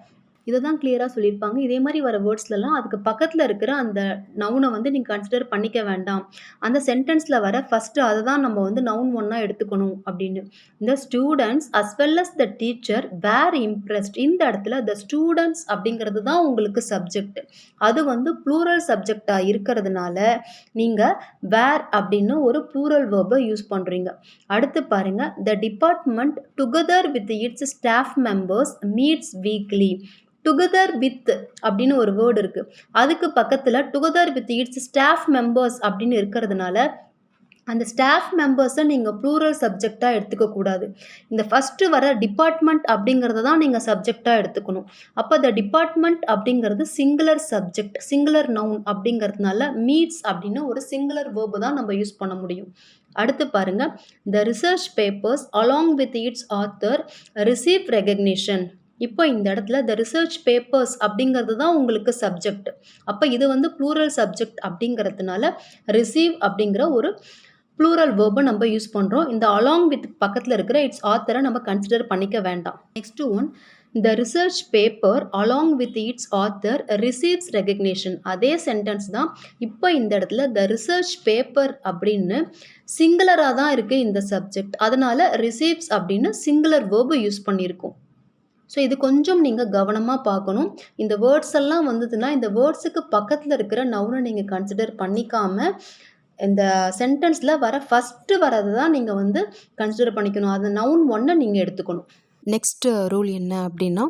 இதை தான் கிளியராக சொல்லியிருப்பாங்க. இதே மாதிரி வர வேர்ட்ஸ்லலாம் அதுக்கு பக்கத்தில் இருக்கிற அந்த நவுனை வந்து நீங்கள் கன்சிடர் பண்ணிக்க வேண்டாம். அந்த சென்டென்ஸில் வர ஃபஸ்ட்டு அதை தான் நம்ம வந்து நவுன் ஒன்றா எடுத்துக்கணும் அப்படின்னு. இந்த students as well as the teacher were impressed. இந்த இடத்துல த ஸ்டூடெண்ட்ஸ் அப்படிங்கிறது தான் உங்களுக்கு சப்ஜெக்ட். அது வந்து ப்ளூரல் சப்ஜெக்டாக இருக்கிறதுனால நீங்கள் வேர் அப்படின்னு ஒரு ப்ளூரல் வேர்பை யூஸ் பண்ணுறீங்க. அடுத்து பாருங்கள், the department together with it's staff members meets weekly. Together with அப்படின்னு ஒரு வேர்டு இருக்குது, அதுக்கு பக்கத்தில் together with it's staff members அப்படின்னு இருக்கிறதுனால அந்த ஸ்டாஃப் மெம்பர்ஸை நீங்கள் ப்ளூரல் சப்ஜெக்டாக எடுத்துக்கக்கூடாது. இந்த ஃபஸ்ட்டு வர டிபார்ட்மெண்ட் அப்படிங்கிறத தான் நீங்கள் சப்ஜெக்டாக எடுத்துக்கணும். அப்போ இந்த டிபார்ட்மெண்ட் அப்படிங்கிறது சிங்குலர் சப்ஜெக்ட், சிங்குலர் நவுன் அப்படிங்கிறதுனால மீட்ஸ் அப்படின்னு ஒரு சிங்குலர் வேர்பு தான் நம்ம யூஸ் பண்ண முடியும். அடுத்து பாருங்க, the research papers along with it's author receive recognition. இப்போ இந்த இடத்துல த ரிசர்ச் பேப்பர்ஸ் அப்படிங்கிறது தான் உங்களுக்கு சப்ஜெக்ட். அப்போ இது வந்து ப்ளூரல் சப்ஜெக்ட் அப்படிங்கிறதுனால ரிசீவ் அப்படிங்கிற ஒரு ப்ளூரல் வேர்பை நம்ம யூஸ் பண்ணுறோம். இந்த அலாங் வித் பக்கத்தில் இருக்கிற இட்ஸ் ஆத்தரை நம்ம கன்சிடர் பண்ணிக்க வேண்டாம். Next one, the research paper along with it's author receives recognition. அதே சென்டென்ஸ் தான். இப்போ இந்த இடத்துல த ரிசர்ச் பேப்பர் அப்படின்னு சிங்குலராக தான் இருக்குது இந்த சப்ஜெக்ட். அதனால் ரிசீவ்ஸ் அப்படின்னு சிங்குலர் வேர்பு யூஸ் பண்ணியிருக்கோம். ஸோ இது கொஞ்சம் நீங்கள் கவனமாக பார்க்கணும். இந்த வேர்ட்ஸ் எல்லாம் வந்ததுன்னா இந்த வேர்ட்ஸுக்கு பக்கத்தில் இருக்கிற நவுனை நீங்கள் கன்சிடர் பண்ணிக்காமல் இந்த சென்டென்ஸில் வர ஃபஸ்ட்டு வரது தான் நீங்கள் வந்து கன்சிடர் பண்ணிக்கணும். அந்த நவுன் ஒன்றை நீங்கள் எடுத்துக்கணும். நெக்ஸ்ட்டு ரூல் என்ன அப்படின்னா,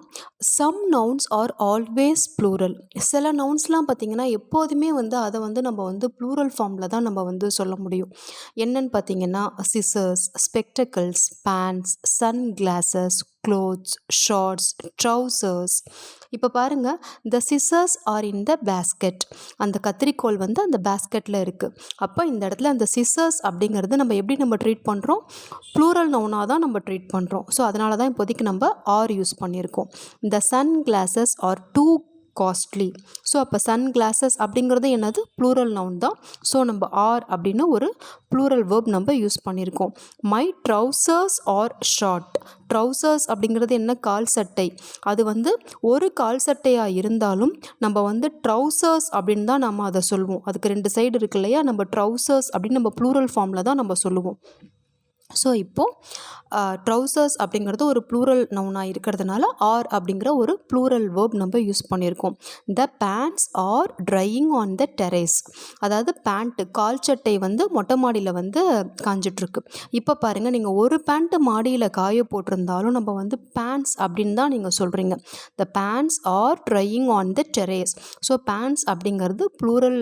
some nouns are always plural. சில நவுன்ஸ்லாம் பார்த்திங்கன்னா எப்போதுமே வந்து அதை வந்து நம்ம வந்து ப்ளூரல் ஃபார்மில் தான் நம்ம வந்து சொல்ல முடியும். என்னன்னு பார்த்தீங்கன்னா, scissors, spectacles, pants, sunglasses, clothes, shorts, trousers. இப்போ பாருங்கள், the scissors are in the basket. அந்த கத்திரிக்கோல் வந்து அந்த பேஸ்கெட்டில் இருக்குது. அப்போ இந்த இடத்துல அந்த சிசர்ஸ் அப்படிங்கிறது நம்ம எப்படி நம்ம ட்ரீட் பண்ணுறோம்? ப்ளூரல் நவுனாக தான் நம்ம ட்ரீட் பண்ணுறோம். ஸோ அதனால தான் இப்போதைக்கு நம்ம ஆர் யூஸ் பண்ணியிருக்கோம். The sunglasses are too costly. So அப்போ சன் கிளாஸஸ் அப்படிங்கிறது என்னது? ப்ளூரல் நவுன் தான். ஸோ நம்ம ஆர் அப்படின்னு ஒரு ப்ளூரல் வேர்ப் நம்ம யூஸ் பண்ணியிருக்கோம். My trousers are short. Trousers அப்படிங்கிறது என்ன? கால் சட்டை. அது வந்து ஒரு கால் சட்டையாக இருந்தாலும் நம்ம வந்து ட்ரௌசர்ஸ் அப்படின்னு தான் நம்ம அதை சொல்லுவோம். அதுக்கு 2 சைடு இருக்கு இல்லையா? நம்ம ட்ரௌசர்ஸ் அப்படின்னு நம்ம ப்ளூரல் ஃபார்மில் தான் நம்ம சொல்லுவோம். ஸோ இப்போது ட்ரௌசர்ஸ் அப்படிங்கிறது ஒரு ப்ளூரல் நவுனாக இருக்கிறதுனால ஆர் அப்படிங்கிற ஒரு ப்ளூரல் வேர்ப் நம்ம யூஸ் பண்ணியிருக்கோம். The pants are drying on the terrace. அதாவது பேண்ட்டு, கால் சட்டை வந்து மொட்டை மாடியில் வந்து காஞ்சிட்ருக்கு. இப்போ பாருங்கள், நீங்கள் ஒரு பேண்ட்டு மாடியில் காய போட்டிருந்தாலும் நம்ம வந்து பேண்ட்ஸ் அப்படின்னு தான் நீங்கள் சொல்கிறீங்க. The pants are drying on the terrace. So pants அப்படிங்கிறது ப்ளூரல்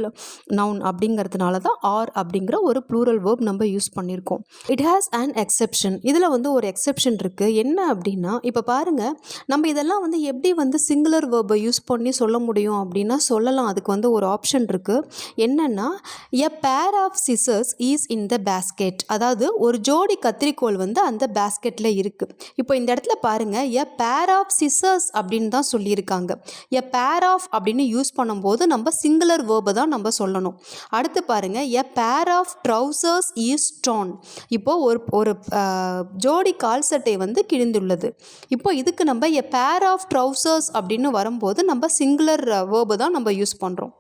நவுன் அப்படிங்கிறதுனால தான் ஆர் அப்படிங்கிற ஒரு ப்ளூரல் வேர்ப் நம்ம யூஸ் பண்ணியிருக்கோம். It has an exception. இதில் வந்து ஒரு எக்ஸெப்ஷன் இருக்குது. என்ன அப்படின்னா, இப்போ பாருங்கள், நம்ம இதெல்லாம் வந்து எப்படி வந்து சிங்குலர் வேர்பை யூஸ் பண்ணி சொல்ல முடியும் அப்படின்னா சொல்லலாம். அதுக்கு வந்து ஒரு ஆப்ஷன் இருக்குது. என்னென்னா, a pair of scissors is in the basket. அதாவது ஒரு ஜோடி கத்திரிக்கோல் வந்து அந்த பேஸ்கெட்டில் இருக்குது. இப்போ இந்த இடத்துல பாருங்கள், எ பேர் ஆஃப் சிசர்ஸ் அப்படின்னு தான் சொல்லியிருக்காங்க. எ பேர் ஆஃப் அப்படின்னு யூஸ் பண்ணும்போது நம்ம சிங்குலர் வேர்பை தான் நம்ம சொல்லணும். அடுத்து பாருங்கள், எ pair of trousers is torn. இப்போது ஒரு ஜோடி கால் சட்டை வந்து கிழிந்துள்ளது. இப்போ இதுக்கு நம்ம எ பேர் ஆஃப் ட்ரௌசர்ஸ் அப்படின்னு வரும்போது நம்ம சிங்குலர் வேர்பு தான் நம்ம யூஸ் பண்ணுறோம்.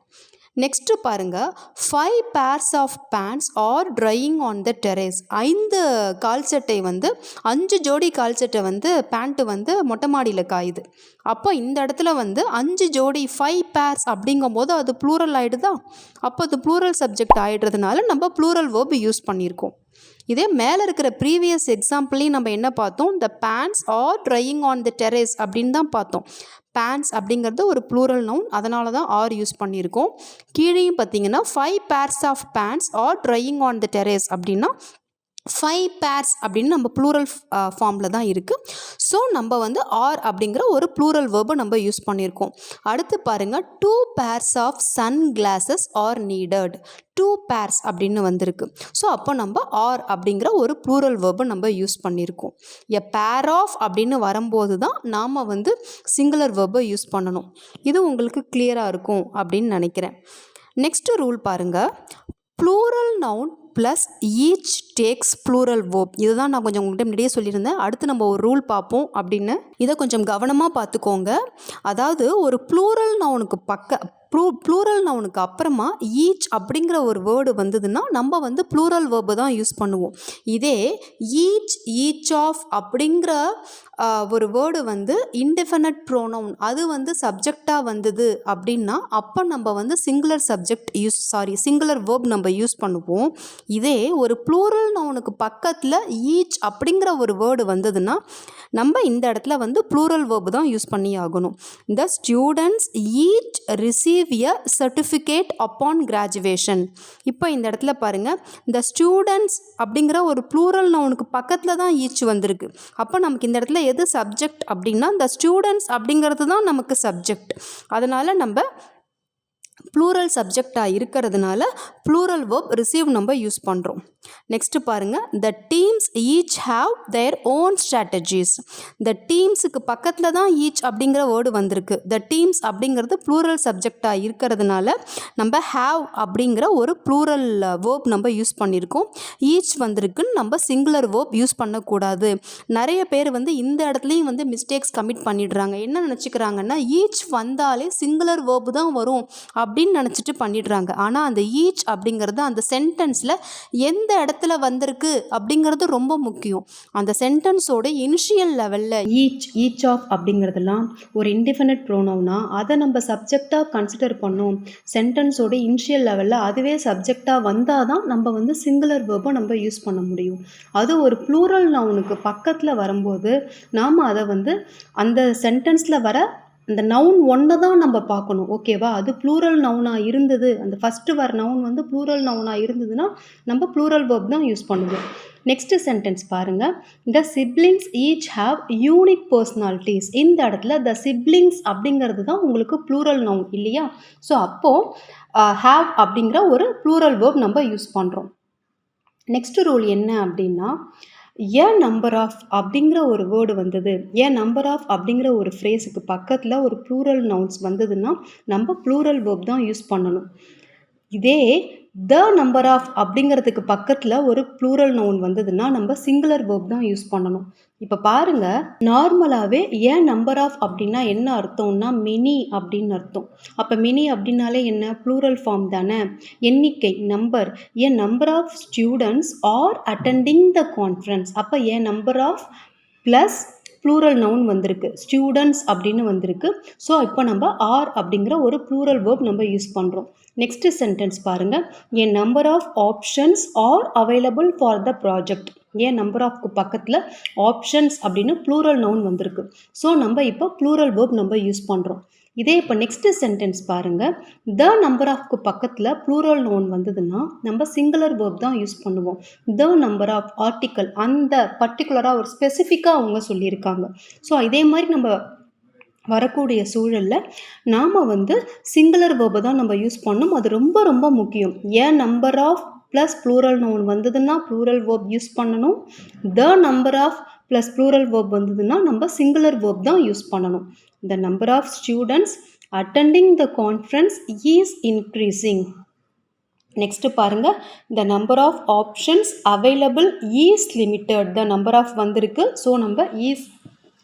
நெக்ஸ்ட்டு பாருங்கள், 5 pairs of pants are drying on the terrace. 5 கால் சட்டை வந்து 5 ஜோடி கால் சட்டை வந்து பேண்ட்டு வந்து மொட்டை மாடியில் காயுது. அப்போ இந்த இடத்துல வந்து 5 ஜோடி 5 pairs அப்படிங்கும்போது அது ப்ளூரல் ஆகிடுதா? அப்போ அது ப்ளூரல் சப்ஜெக்ட் ஆகிடுறதுனால நம்ம ப்ளூரல் வேர்பு யூஸ் பண்ணியிருக்கோம். இதே மேலே இருக்கிற ப்ரீவியஸ் எக்ஸாம்பிளையும் நம்ம என்ன பார்த்தோம்? The pants are drying on the terrace அப்படின்னு தான் பார்த்தோம். பேண்ட்ஸ் அப்படிங்கிறது ஒரு ப்ளூரல் நவுன், அதனால தான் ஆர் யூஸ் பண்ணியிருக்கோம். கீழேயும் பார்த்தீங்கன்னா 5 pairs of pants are drying on the terrace அப்படின்னா 5 pairs அப்படின்னு நம்ம ப்ளூரல் ஃபார்மில் தான் இருக்குது. ஸோ நம்ம வந்து ஆர் அப்படிங்கிற ஒரு ப்ளூரல் வேர்பை நம்ம யூஸ் பண்ணியிருக்கோம். அடுத்து பாருங்கள், 2 pairs of sunglasses are needed. 2 pairs அப்படின்னு வந்திருக்கு. ஸோ அப்போ நம்ம ஆர் அப்படிங்கிற ஒரு ப்ளூரல் வேர்பை நம்ம யூஸ் பண்ணியிருக்கோம். எ பேர் ஆஃப் அப்படின்னு வரும்போது தான் நாம் வந்து சிங்குலர் வேர்பை யூஸ் பண்ணணும். இது உங்களுக்கு கிளியராக இருக்கும் அப்படின்னு நினைக்கிறேன். நெக்ஸ்ட்டு ரூல் பாருங்கள், plural noun plus each takes plural verb. இதுதான் நான் கொஞ்சம் உங்கள்கிட்ட முன்னாடியே சொல்லியிருந்தேன். அடுத்து நம்ம ஒரு ரூல் பார்ப்போம் அப்படின்னு. இதை கொஞ்சம் கவனமாக பார்த்துக்கோங்க. அதாவது ஒரு ப்ளூரல் நவுனுக்கு ப்ளூரல் நவுனுக்கு அப்புறமா ஈச் அப்படிங்கிற ஒரு வேர்டு வந்ததுன்னா நம்ம வந்து ப்ளூரல் வேர்பு தான் யூஸ் பண்ணுவோம். இதே ஈச் ஆஃப் அப்படிங்கிற ஒரு வேர்டு வந்து இன்டெஃபினட் ப்ரோனவுன், அது வந்து சப்ஜெக்டாக வந்தது அப்படின்னா அப்போ நம்ம வந்து சிங்குலர் வேர்ப் நம்ம யூஸ் பண்ணுவோம். இதே ஒரு ப்ளூரல் நவுனுக்கு பக்கத்தில் ஈச் அப்படிங்கிற ஒரு வேர்டு வந்ததுன்னா நம்ம இந்த இடத்துல வந்து ப்ளூரல் வேர்பு தான் யூஸ் பண்ணி ஆகணும். The students each receive receive a certificate upon graduation. இப்போ இந்த இடத்துல பாருங்கள், the students அப்படிங்கிற ஒரு ப்ளூரல் நவுனுக்கு பக்கத்தில் தான் ஈச் வந்திருக்கு. அப்போ நமக்கு இந்த இடத்துல எது சப்ஜெக்ட் அப்படின்னா the students அப்படிங்கிறது தான் நமக்கு சப்ஜெக்ட். அதனால் நம்ம ப்ளூரல் சப்ஜெக்டாக இருக்கிறதுனால ப்ளூரல் verb receive நம்ம யூஸ் பண்ணுறோம். நெக்ஸ்ட் பாருங்கள், the teams each have their own strategies. the teamஸுக்கு பக்கத்தில் தான் each அப்படிங்கிற வேர்டு வந்திருக்கு. the teams அப்படிங்கிறது ப்ளூரல் சப்ஜெக்டாக இருக்கிறதுனால நம்ம have அப்படிங்கிற ஒரு ப்ளூரல் verb நம்ம யூஸ் பண்ணியிருக்கோம். each வந்திருக்குன்னு நம்ம சிங்குலர் verb யூஸ் பண்ணக்கூடாது. நிறைய பேர் இந்த இடத்துலையும் மிஸ்டேக்ஸ் கமிட் பண்ணிடுறாங்க. என்ன நினச்சிக்கிறாங்கன்னா each வந்தாலே சிங்குலர் verb தான் வரும் அப்படின்னு நினச்சிட்டு பண்ணிடுறாங்க. ஆனால் அந்த ஈச் அப்படிங்கிறது அந்த சென்டென்ஸில் எந்த இடத்துல வந்திருக்கு அப்படிங்கிறது ரொம்ப முக்கியம். அந்த சென்டென்ஸோட இனிஷியல் லெவலில் ஈச் ஆஃப் அப்படிங்கிறதுலாம் ஒரு இன்டிஃபினிட் ப்ரோனவுனா அதை நம்ம சப்ஜெக்டாக கன்சிடர் பண்ணோம். சென்டென்ஸோட இனிஷியல் லெவலில் அதுவே சப்ஜெக்டாக வந்தால் தான் நம்ம சிங்குலர் வேர்பை நம்ம யூஸ் பண்ண முடியும். அது ஒரு ப்ளூரல் நவுனுக்கு பக்கத்தில் வரும்போது நாம் அதை அந்த சென்டென்ஸில் வர அந்த நவுன் ஒன்றை தான் நம்ம பார்க்கணும். ஓகேவா? அது ப்ளூரல் நவுனாக இருந்தது, அந்த ஃபஸ்ட்டு வர நவுன் ப்ளூரல் நவுனாக இருந்ததுன்னா நம்ம ப்ளூரல் verb தான் யூஸ் பண்ணுவோம். நெக்ஸ்ட் சென்டென்ஸ் பாருங்கள், the siblings each have unique personalities. இந்த இடத்துல த சிப்ளிங்ஸ் அப்படிங்கிறது தான் உங்களுக்கு ப்ளூரல் நவுன் இல்லையா? ஸோ அப்போது ஹாவ் அப்படிங்கிற ஒரு ப்ளூரல் verb நம்ம யூஸ் பண்ணுறோம். நெக்ஸ்ட் ரூல் என்ன அப்படின்னா, ஏ நம்பர் ஆஃப் அப்படிங்கிற ஒரு வேர்டு வந்தது, ஏ நம்பர் ஆஃப் அப்படிங்கிற ஒரு ஃப்ரேஸுக்கு பக்கத்தில் ஒரு ப்ளூரல் நவுன்ஸ் வந்ததுன்னா நம்ம ப்ளூரல் verb தான் யூஸ் பண்ணணும். இதே த நம்பர் ஆஃப் அப்படிங்கிறதுக்கு பக்கத்தில் ஒரு ப்ளூரல் நவுன் வந்ததுன்னா நம்ம சிங்குலர் verb தான் யூஸ் பண்ணணும். இப்போ பாருங்க, நார்மலாகவே ஏன் நம்பர் ஆஃப் அப்படின்னா என்ன அர்த்தம்னா மெனி அப்படின்னு அர்த்தம். அப்போ மெனி அப்படின்னாலே என்ன? ப்ளூரல் ஃபார்ம் தானே, எண்ணிக்கை, number. A number of students are attending the conference. அப்போ a number of plus plural noun வந்திருக்கு, ஸ்டூடெண்ட்ஸ் அப்படின்னு வந்திருக்கு. ஸோ இப்போ நம்ம ஆர் அப்படிங்கிற ஒரு ப்ளூரல் verb நம்ம யூஸ் பண்ணுறோம். நெக்ஸ்ட் சென்டென்ஸ் பாருங்கள், a number of options are available for the project. ஏன் நம்பர் ஆஃப்க்கு பக்கத்தில் ஆப்ஷன்ஸ் அப்படின்னு ப்ளூரல் நவுன் வந்திருக்கு. ஸோ நம்ம இப்போ ப்ளூரல் verb நம்ம யூஸ் பண்ணுறோம். இதே இப்போ நெக்ஸ்ட் சென்டென்ஸ் பாருங்கள், த நம்பர் ஆஃப்க்கு பக்கத்தில் ப்ளூரல் நவுன் வந்ததுன்னா நம்ம சிங்குலர் verb தான் யூஸ் பண்ணுவோம். த நம்பர் ஆஃப் ஆர்டிக்கல், அந்த பர்டிகுலராக ஒரு ஸ்பெசிஃபிக்காக அவங்க சொல்லியிருக்காங்க. ஸோ இதே மாதிரி நம்ம வரக்கூடிய சூழலில் நாம் சிங்குலர் verb தான் நம்ம யூஸ் பண்ணணும். அது ரொம்ப ரொம்ப முக்கியம். ஏன் number of plus plural noun வந்ததுன்னா ப்ளூரல் verb யூஸ் பண்ணணும். The number of plus plural verb வந்ததுன்னா நம்ம சிங்குலர் verb தான் யூஸ் பண்ணணும். The number of students attending the conference is increasing. Next பாருங்க, the number of options available is limited. the number of வந்திருக்கு. So நம்ம is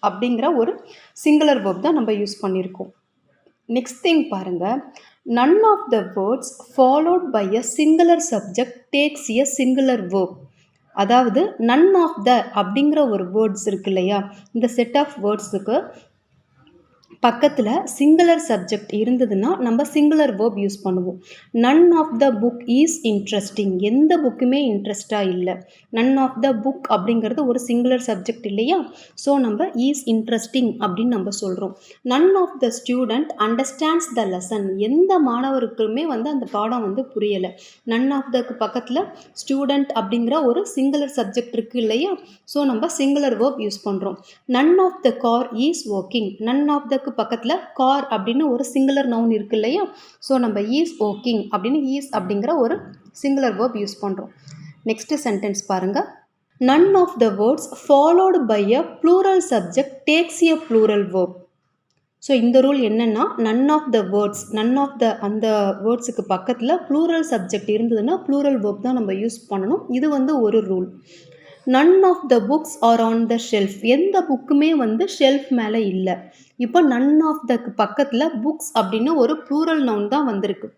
அப்படிங்கிற ஒரு singular verb தான் நம்ம யூஸ் பண்ணியிருக்கோம். நெக்ஸ்ட் திங் பாருங்க, none of the words followed by a singular subject takes a singular verb. அதாவது none of the அப்படிங்கிற ஒரு வேர்ட்ஸ் இருக்கு இல்லையா, இந்த செட் ஆஃப் வேர்ட்ஸுக்கு பக்கத்தில் சிங்குலர் சப்ஜெக்ட் இருந்ததுன்னா நம்ம சிங்குலர் verb யூஸ் பண்ணுவோம். None of the book is interesting. எந்த புக்குமே இன்ட்ரெஸ்டாக இல்லை. நன் ஆஃப் த புக் அப்படிங்கிறது ஒரு சிங்குலர் சப்ஜெக்ட் இல்லையா? ஸோ நம்ம இஸ் இன்ட்ரெஸ்டிங் அப்படின்னு நம்ம சொல்கிறோம். None of the student understands the lesson. எந்த மாணவருக்குமே அந்த பாடம் புரியலை. நன் ஆஃப் தக்கு பக்கத்தில் ஸ்டூடெண்ட் அப்படிங்கிற ஒரு சிங்குலர் சப்ஜெக்ட் இருக்குது இல்லையா? ஸோ நம்ம சிங்குலர் verb யூஸ் பண்ணுறோம். None of the car is working. None of the பக்கத்தில் கார் அப்படின்னு ஒரு சிங்குலர் நவுன் இருக்கு இல்லையா? ஸோ நம்ம இஸ் ஒர்க்கிங் அப்படின்னு இஸ் அப்படிங்கிற ஒரு சிங்குலர் verb யூஸ் பண்ணுறோம். நெக்ஸ்ட் சென்டென்ஸ் பாருங்க, none of the words followed by a plural subject takes a plural verb. So இந்த ரூல் என்னென்னா, none of the words, none of the அந்த வேர்ட்ஸுக்கு பக்கத்தில் ப்ளூரல் சப்ஜெக்ட் இருந்ததுன்னா ப்ளூரல் verb தான் நம்ம யூஸ் பண்ணணும். இது ஒரு rule. None of the books are on the shelf. எந்த புக்குமே ஷெல்ஃப் மேலே இல்லை. இப்போ நன் ஆஃப் தக்கு பக்கத்தில் புக்ஸ் அப்படின்னு ஒரு ப்ளூரல் நவுன் தான் வந்திருக்கு.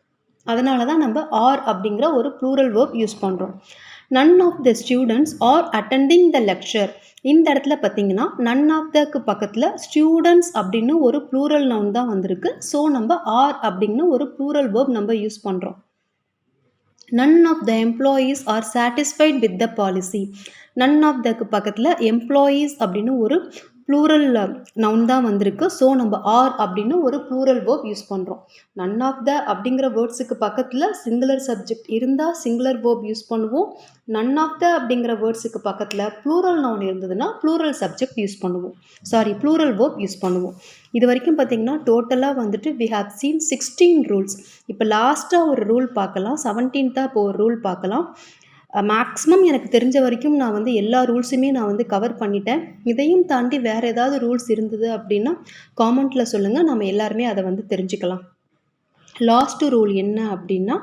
அதனால தான் நம்ம ஆர் அப்படிங்கிற ஒரு ப்ளூரல் verb யூஸ் பண்ணுறோம். None of the students are attending the lecture. இந்த இடத்துல பார்த்தீங்கன்னா நன் ஆஃப் தக்கு பக்கத்தில் ஸ்டூடெண்ட்ஸ் அப்படின்னு ஒரு ப்ளூரல் நவுன் தான் வந்திருக்கு. ஸோ நம்ம ஆர் அப்படின்னு ஒரு ப்ளூரல் verb நம்ம யூஸ் பண்ணுறோம். none of the employees are satisfied with the policy. none of the பக்கத்தில் employees அப்படின்னு ஒரு ப்ளூரல் நவுன் தான் வந்திருக்கு. ஸோ நம்ம ஆர் அப்படின்னு ஒரு ப்ளூரல் வேர்ப் யூஸ் பண்ணுறோம். நன் ஆஃப் த அப்படிங்கிற வேர்ட்ஸுக்கு பக்கத்தில் சிங்குலர் சப்ஜெக்ட் இருந்தால் சிங்குலர் வேர்ப் யூஸ் பண்ணுவோம். நன் ஆஃப் த அப்படிங்கிற வேர்ட்ஸுக்கு பக்கத்தில் ப்ளூரல் நவுன் இருந்ததுன்னா ப்ளூரல் சப்ஜெக்ட் யூஸ் பண்ணுவோம். ப்ளூரல் வேர்ப் யூஸ் பண்ணுவோம். இது வரைக்கும் பார்த்தீங்கன்னா டோட்டலாக வந்துட்டு வி ஹேவ் சீன் 16 ரூல்ஸ். இப்போ லாஸ்ட்டாக ஒரு ரூல் பார்க்கலாம். 17th இப்போ ஒரு ரூல் பார்க்கலாம். மேக்ஸிமம் எனக்கு தெரிஞ்ச வரைக்கும் நான் வந்து எல்லா ரூல்ஸுமே நான் வந்து கவர் பண்ணிட்டேன். இதையும் தாண்டி வேறு ஏதாவது ரூல்ஸ் இருந்தது அப்படின்னா காமெண்ட்டில் சொல்லுங்கள். நம்ம எல்லாருமே அதை வந்து தெரிஞ்சுக்கலாம். லாஸ்ட் ரூல் என்ன அப்படின்னா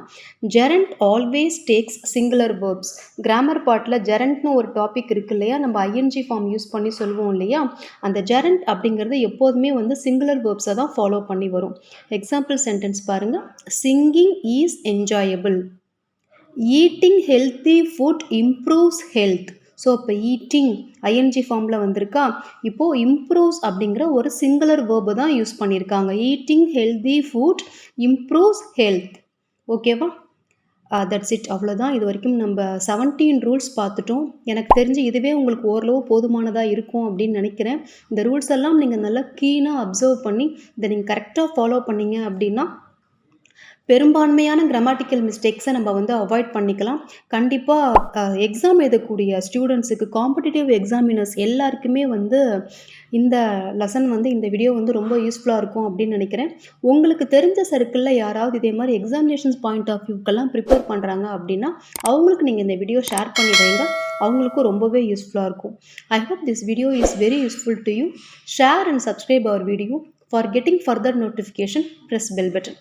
gerund always tax singular verbs. Grammar பார்ட்டில் ஜெரண்ட்னு ஒரு டாபிக் இருக்கு இல்லையா, நம்ம ஐஎன்ஜி ஃபார்ம் யூஸ் பண்ணி சொல்லுவோம் இல்லையா, அந்த ஜெரண்ட் அப்படிங்கிறது எப்போதுமே வந்து சிங்குலர் வேர்ப்ஸை தான் ஃபாலோ பண்ணி வரும். எக்ஸாம்பிள் சென்டென்ஸ் பாருங்கள். Singing is enjoyable. Eating healthy food improves health. So இப்போ ஈட்டிங் ஐஎன்ஜி ஃபார்மில் வந்திருக்கா. இப்போது இம்ப்ரூவ்ஸ் அப்படிங்கிற ஒரு சிங்குலர் வேர்பு தான் யூஸ் பண்ணியிருக்காங்க. Eating healthy food improves health. ஓகேவா? That's it. அவ்வளோதான். இது வரைக்கும் நம்ம 17 ரூல்ஸ் பார்த்துட்டோம். எனக்கு தெரிஞ்சு இதுவே உங்களுக்கு ஓரளவு போதுமானதாக இருக்கும் அப்படின்னு நினைக்கிறேன். இந்த ரூல்ஸ் எல்லாம் நீங்கள் நல்லா கீனாக அப்சர்வ் பண்ணி இதை நீங்கள் கரெக்டாக ஃபாலோ பண்ணீங்க அப்படின்னா பெரும்பான்மையான கிராமட்டிக்கல் மிஸ்டேக்ஸை நம்ம வந்து அவாய்ட் பண்ணிக்கலாம். கண்டிப்பாக எக்ஸாம் எழுதக்கூடிய ஸ்டூடெண்ட்ஸுக்கு, காம்படிட்டிவ் எக்ஸாமினர்ஸ் எல்லாருக்குமே வந்து இந்த லெசன் வந்து, இந்த வீடியோ வந்து ரொம்ப யூஸ்ஃபுல்லாக இருக்கும் அப்படின்னு நினைக்கிறேன். உங்களுக்கு தெரிஞ்ச சர்க்கிளில் யாராவது இதே மாதிரி எக்ஸாமினேஷன்ஸ் பாயிண்ட் ஆஃப் வியூக்கெல்லாம் ப்ரிப்பேர் பண்ணுறாங்க அப்படின்னா அவங்களுக்கு நீங்கள் இந்த வீடியோ ஷேர் பண்ணி வைங்க. அவங்களுக்கும் ரொம்பவே யூஸ்ஃபுல்லாக இருக்கும். I hope this video is very useful to you. Share and subscribe our video. For getting further notification, press bell button.